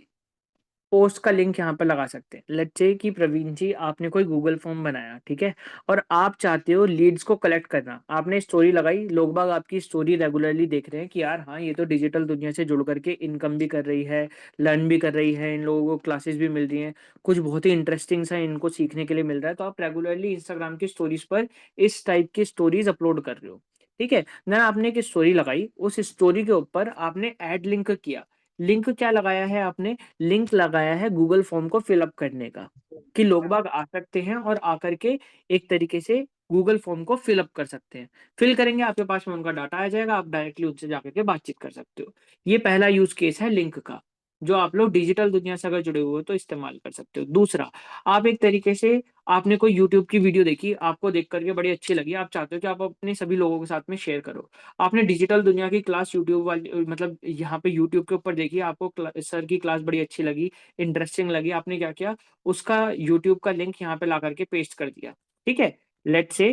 पोस्ट का लिंक यहाँ पर लगा सकते हैं। लेट्स से कि प्रवीण जी आपने कोई गूगल फॉर्म बनाया, ठीक है, और आप चाहते हो लीड्स को कलेक्ट करना। आपने स्टोरी लगाई, लोग बाग आपकी स्टोरी रेगुलरली देख रहे हैं कि यार हाँ ये तो डिजिटल दुनिया से जुड़ करके इनकम भी कर रही है, लर्न भी कर रही है, इन लोगों को क्लासेस भी मिल रही हैं, कुछ बहुत ही इंटरेस्टिंग सा इनको सीखने के लिए मिल रहा है। तो आप रेगुलरली इंस्टाग्राम की स्टोरीज पर इस टाइप की स्टोरीज अपलोड कर रहे हो, ठीक है। देन आपने एक स्टोरी लगाई, उस स्टोरी के ऊपर आपने ऐड लिंक किया। लिंक क्या लगाया है आपने, लिंक लगाया है गूगल फॉर्म को फिलअप करने का, कि लोग बाग आ सकते हैं और आकर के एक तरीके से गूगल फॉर्म को फिलअप कर सकते हैं। फिल करेंगे, आपके पास में उनका डाटा आ जाएगा, आप डायरेक्टली उनसे जाकर के बातचीत कर सकते हो। ये पहला यूज केस है लिंक का, जो आप लोग डिजिटल दुनिया से अगर जुड़े हुए हो तो इस्तेमाल कर सकते हो। दूसरा, आप एक तरीके से आपने कोई यूट्यूब की वीडियो देखी, आपको देख करके बड़ी अच्छी लगी, आप चाहते हो कि आप अपने सभी लोगों के साथ में शेयर करो। आपने डिजिटल दुनिया की क्लास यूट्यूब वाली मतलब यहाँ पे यूट्यूब के ऊपर देखी, आपको सर की क्लास बड़ी अच्छी लगी, इंटरेस्टिंग लगी, आपने क्या किया, उसका यूट्यूब का लिंक यहाँ पे ला करके पेस्ट कर दिया, ठीक है। लेट्स से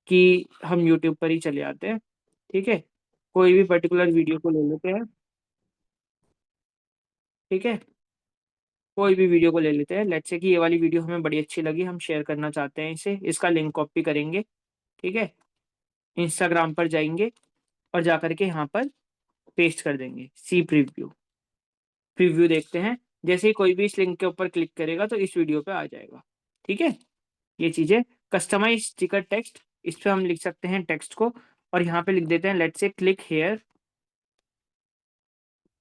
कि हम यूट्यूब पर ही चले आते हैं, ठीक है, कोई भी पर्टिकुलर वीडियो को ले लेते हैं, ठीक है, कोई भी वीडियो को ले लेते हैं। लेट्स से कि ये वाली वीडियो हमें बड़ी अच्छी लगी, हम शेयर करना चाहते हैं इसे, इसका लिंक कॉपी करेंगे, ठीक है, इंस्टाग्राम पर जाएंगे और जाकर के यहाँ पर पेस्ट कर देंगे, सी प्रीव्यू। प्रीव्यू देखते हैं, जैसे ही कोई भी इस लिंक के ऊपर क्लिक करेगा तो इस वीडियो पे आ जाएगा, ठीक है। ये चीजें कस्टमाइज स्टिकर टेक्स्ट, इस पे हम लिख सकते हैं टेक्स्ट को, और यहाँ पे लिख देते हैं लेट्स से क्लिक हेयर,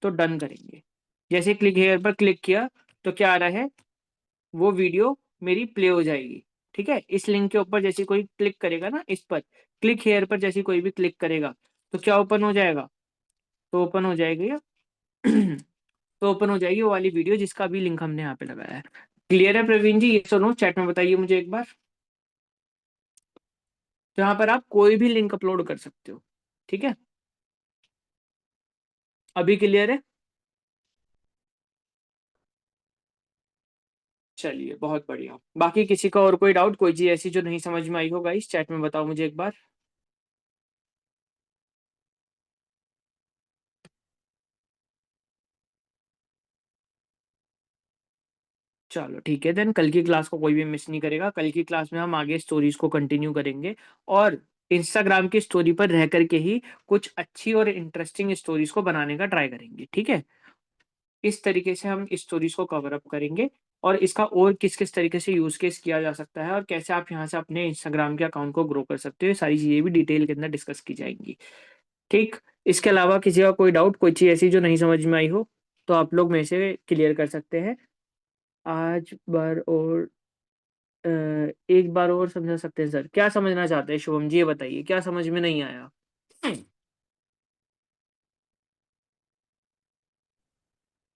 तो डन करेंगे। जैसे क्लिक हेयर पर क्लिक किया तो क्या आ रहा है, वो वीडियो मेरी प्ले हो जाएगी, ठीक है। इस लिंक के ऊपर जैसे कोई क्लिक करेगा ना, इस पर क्लिक हेयर पर जैसे कोई भी क्लिक करेगा तो क्या ओपन हो जाएगा, तो ओपन हो जाएगी तो ओपन हो जाएगी वो वाली वीडियो जिसका भी लिंक हमने यहाँ पे लगाया है। क्लियर है प्रवीण जी, ये सुनो चैट में बताइए मुझे एक बार। जहां पर आप कोई भी लिंक अपलोड कर सकते हो, ठीक है, अभी क्लियर है। चलिए बहुत बढ़िया। बाकी किसी का और कोई डाउट, कोई चीज ऐसी जो नहीं समझ में आई होगा इस चैट में बताओ मुझे एक बार। चलो ठीक है, देन कल की क्लास को कोई भी मिस नहीं करेगा। कल की क्लास में हम आगे स्टोरीज को कंटिन्यू करेंगे और इंस्टाग्राम की स्टोरी पर रह करके ही कुछ अच्छी और इंटरेस्टिंग स्टोरीज को बनाने का ट्राई करेंगे, ठीक है। इस तरीके से हम इस स्टोरीज को कवर अप करेंगे और इसका और किस किस तरीके से यूज केस किया जा सकता है और कैसे आप यहाँ से अपने इंस्टाग्राम के अकाउंट को ग्रो कर सकते हो, ये सारी चीजें भी डिटेल के अंदर डिस्कस की जाएंगी, ठीक। इसके अलावा किसी का कोई डाउट, कोई चीज ऐसी जो नहीं समझ में आई हो तो आप लोग मेरे से क्लियर कर सकते हैं। आज बार और एक बार और समझा सकते हैं सर, क्या समझना चाहते हैं शुभम जी, ये बताइए क्या समझ में नहीं आया।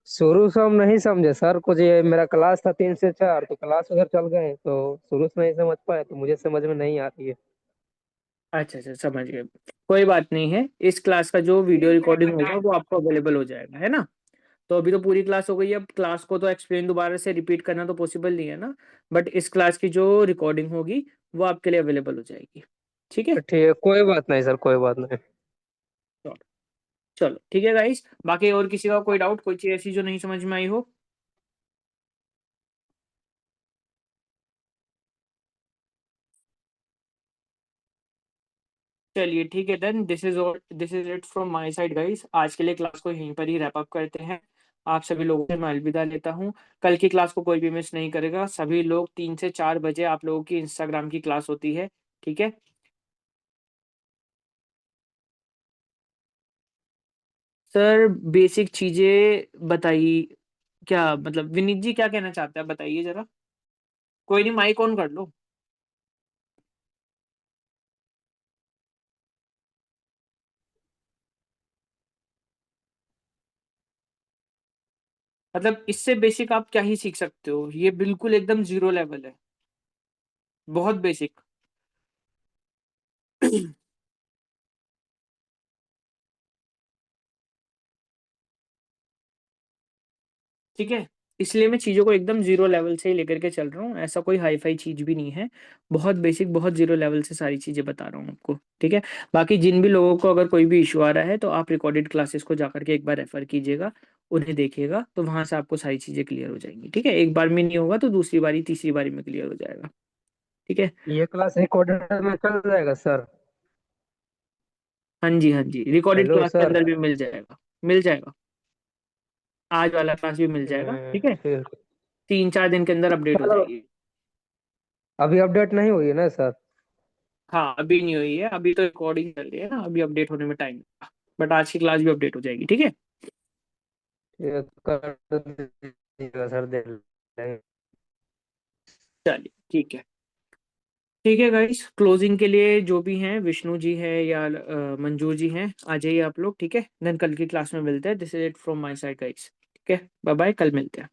शुरू से हम नहीं समझे सर, कुछ ये मेरा क्लास था 3 से 4, तो क्लास उधर चल गए तो शुरू से नहीं समझ पाए, तो मुझे समझ में नहीं आ रही है। अच्छा अच्छा, समझ गए, कोई बात नहीं है। इस क्लास का जो वीडियो रिकॉर्डिंग होगा वो आपको अवेलेबल हो जाएगा, है ना। तो अभी तो पूरी क्लास हो गई है, अब क्लास को तो एक्सप्लेन दोबारा से रिपीट करना तो पॉसिबल नहीं है ना, बट इस क्लास की जो रिकॉर्डिंग होगी वो आपके लिए अवेलेबल हो जाएगी, ठीक है। ठीक है, कोई बात नहीं सर, कोई बात नहीं। चलो चलो ठीक है गाइस, बाकी और किसी का कोई डाउट, कोई चीज ऐसी जो नहीं समझ में आई हो। चलिए ठीक है, then this is it from my side guys. आज के लिए क्लास को यहीं पर ही रैप अप करते हैं। आप सभी लोगों से मैं अलविदा लेता हूँ। कल की क्लास को कोई भी मिस नहीं करेगा, सभी लोग 3 से 4 बजे आप लोगों की इंस्टाग्राम की क्लास होती है, ठीक है। सर बेसिक चीजें बताइए, क्या मतलब विनीत जी क्या कहना चाहते हैं बताइए जरा। कोई नहीं, माइक ऑन कर लो। मतलब इससे बेसिक आप क्या ही सीख सकते हो, ये बिल्कुल एकदम जीरो लेवल है, बहुत बेसिक। ठीक है। इसलिए मैं चीज़ों को एकदम ज़ीरो लेवल से ही लेकर के चल रहा हूँ, ऐसा कोई हाई-फाई चीज़ भी नहीं है। बहुत बेसिक, बहुत ज़ीरो लेवल से सारी चीज़ें बता रहा हूँ आपको, ठीक है। बाकी जिन भी लोगों को अगर कोई भी इश्यू आ रहा है तो आप रिकॉर्डेड क्लासेस को जाकर के एक बार रेफ़र कीजिएगा, उन्हें देखिएगा, तो वहाँ से आपको सारी चीज़ें क्लियर हो जाएँगी, ठीक है। एक बार में नहीं होगा तो दूसरी बारी, तीसरी बारी में क्लियर हो जाएगा, ठीक है। ये क्लास रिकॉर्डेड में चल जाएगा सर? हाँ जी, हाँ जी, रिकॉर्डेड हेलो क्लास के सर। अंदर भी मिल जाएगा, मिल जाएगा। आज वाला क्लास भी मिल जाएगा, ठीक है। फिर 3-4 दिन के अंदर अपडेट हो चलो, जाएगी। अभी अपडेट नहीं हुई है ना सर? हाँ, अभी नहीं हुई है, अभी तो रिकॉर्डिंग चल रही है ना, अभी अपडेट होने में टाइम लगेगा। बट आज की क्लास भी अपडेट हो जाएगी, ठीक है। ये कर दीजिएगा सर, देख लेंगे। चलिए, ठीक है। ठीक है गाइस, क्लोजिंग के लिए जो भी हैं, विष्णु जी है या मंजूर जी हैं, आ जाइए आप लोग, ठीक है। देन कल की क्लास में मिलते हैं। This is it from my side guys, ठीक है। बाय बाय, कल मिलते हैं।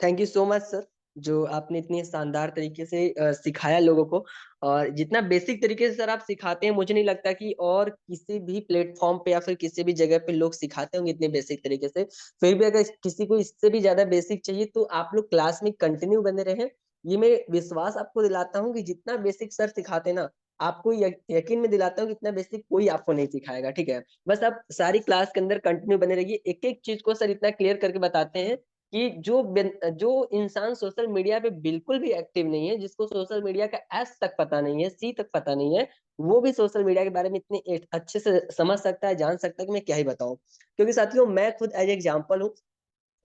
Thank you so much sir, जो आपने इतनी शानदार तरीके से सिखाया लोगों को। और जितना बेसिक तरीके से सर आप सिखाते हैं, मुझे नहीं लगता कि और किसी भी प्लेटफॉर्म पे या फिर किसी भी जगह पे लोग सिखाते होंगे इतने बेसिक तरीके से। फिर भी अगर किसी को इससे भी ज्यादा बेसिक चाहिए तो आप लोग क्लास में कंटिन्यू बने रहे। ये मैं विश्वास आपको दिलाता हूँ कि जितना बेसिक सर सिखाते ना, आपको यकीन में दिलाता हूँ कि इतना बेसिक कोई आपको नहीं सिखाएगा, ठीक है। बस आप सारी क्लास के अंदर कंटिन्यू बने रहिए, एक एक चीज को सर इतना क्लियर करके बताते हैं कि जो इंसान सोशल मीडिया पे बिल्कुल भी एक्टिव नहीं है, जिसको सोशल मीडिया का एस तक पता नहीं है, सी तक पता नहीं है, वो भी सोशल मीडिया के बारे में इतने अच्छे से समझ सकता है, जान सकता है कि मैं क्या ही बताऊं। क्योंकि साथियों, मैं खुद एज एग्जांपल हूँ।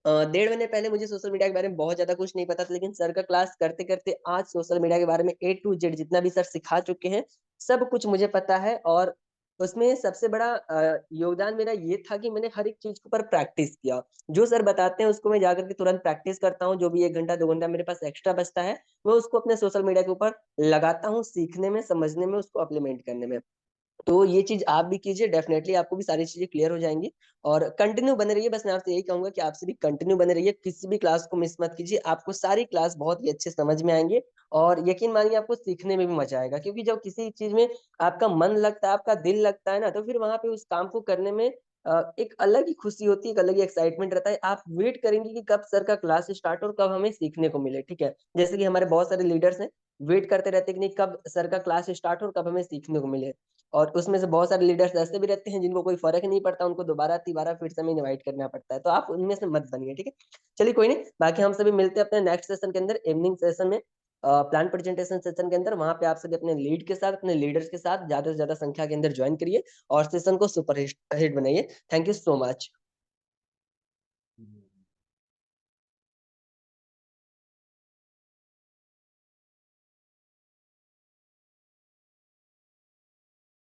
1.5 महीने पहले मुझे सोशल मीडिया के बारे में बहुत ज्यादा कुछ नहीं पता था, लेकिन सर का क्लास करते करते आज सोशल मीडिया के बारे में A to Z जितना भी सर सिखा चुके हैं, सब कुछ मुझे पता है। और उसमें सबसे बड़ा योगदान मेरा ये था कि मैंने हर एक चीज के ऊपर प्रैक्टिस किया। जो सर बताते हैं उसको मैं जाकर के तुरंत प्रैक्टिस करता हूँ। जो भी 1 घंटा 2 घंटा मेरे पास एक्स्ट्रा बचता है, मैं उसको अपने सोशल मीडिया के ऊपर लगाता हूँ, सीखने में, समझने में, उसको अप्लीमेंट करने में। तो ये चीज आप भी कीजिए, डेफिनेटली आपको भी सारी चीजें क्लियर हो जाएंगी। और कंटिन्यू बने रहिए, बस मैं आपसे यही कहूंगा कि आपसे भी कंटिन्यू बने रहिए, किसी भी क्लास को मिस मत कीजिए, आपको सारी क्लास बहुत ही अच्छे समझ में आएंगे। और यकीन मानिए आपको सीखने में भी मजा आएगा, क्योंकि जब किसी चीज में आपका मन लगता है, आपका दिल लगता है ना, तो फिर वहां पे उस काम को करने में एक अलग ही खुशी होती है, एक अलग ही एक्साइटमेंट रहता है। आप वेट करेंगे कि कब सर का क्लास स्टार्ट और कब हमें सीखने को मिले, ठीक है। जैसे कि हमारे बहुत सारे लीडर्स हैं, वेट करते रहते हैं कि नहीं कब सर का क्लास स्टार्ट और कब हमें सीखने को मिले। और उसमें से बहुत सारे लीडर्स ऐसे भी रहते हैं जिनको कोई फर्क नहीं पड़ता, उनको दोबारा तिबारा फिर से इनवाइट करना पड़ता है, तो आप उनमें से मत बनिए, ठीक है। चलिए कोई नहीं, बाकी हम सभी मिलते हैं अपने नेक्स्ट सेशन के अंदर, इवनिंग सेशन में, प्लान प्रेजेंटेशन सेशन के अंदर। वहां पे आप सभी अपने लीड के साथ, अपने लीडर्स के साथ ज्यादा से ज्यादा संख्या के अंदर ज्वाइन करिए और सेशन को सुपर हिट बनाइए। Thank you so much.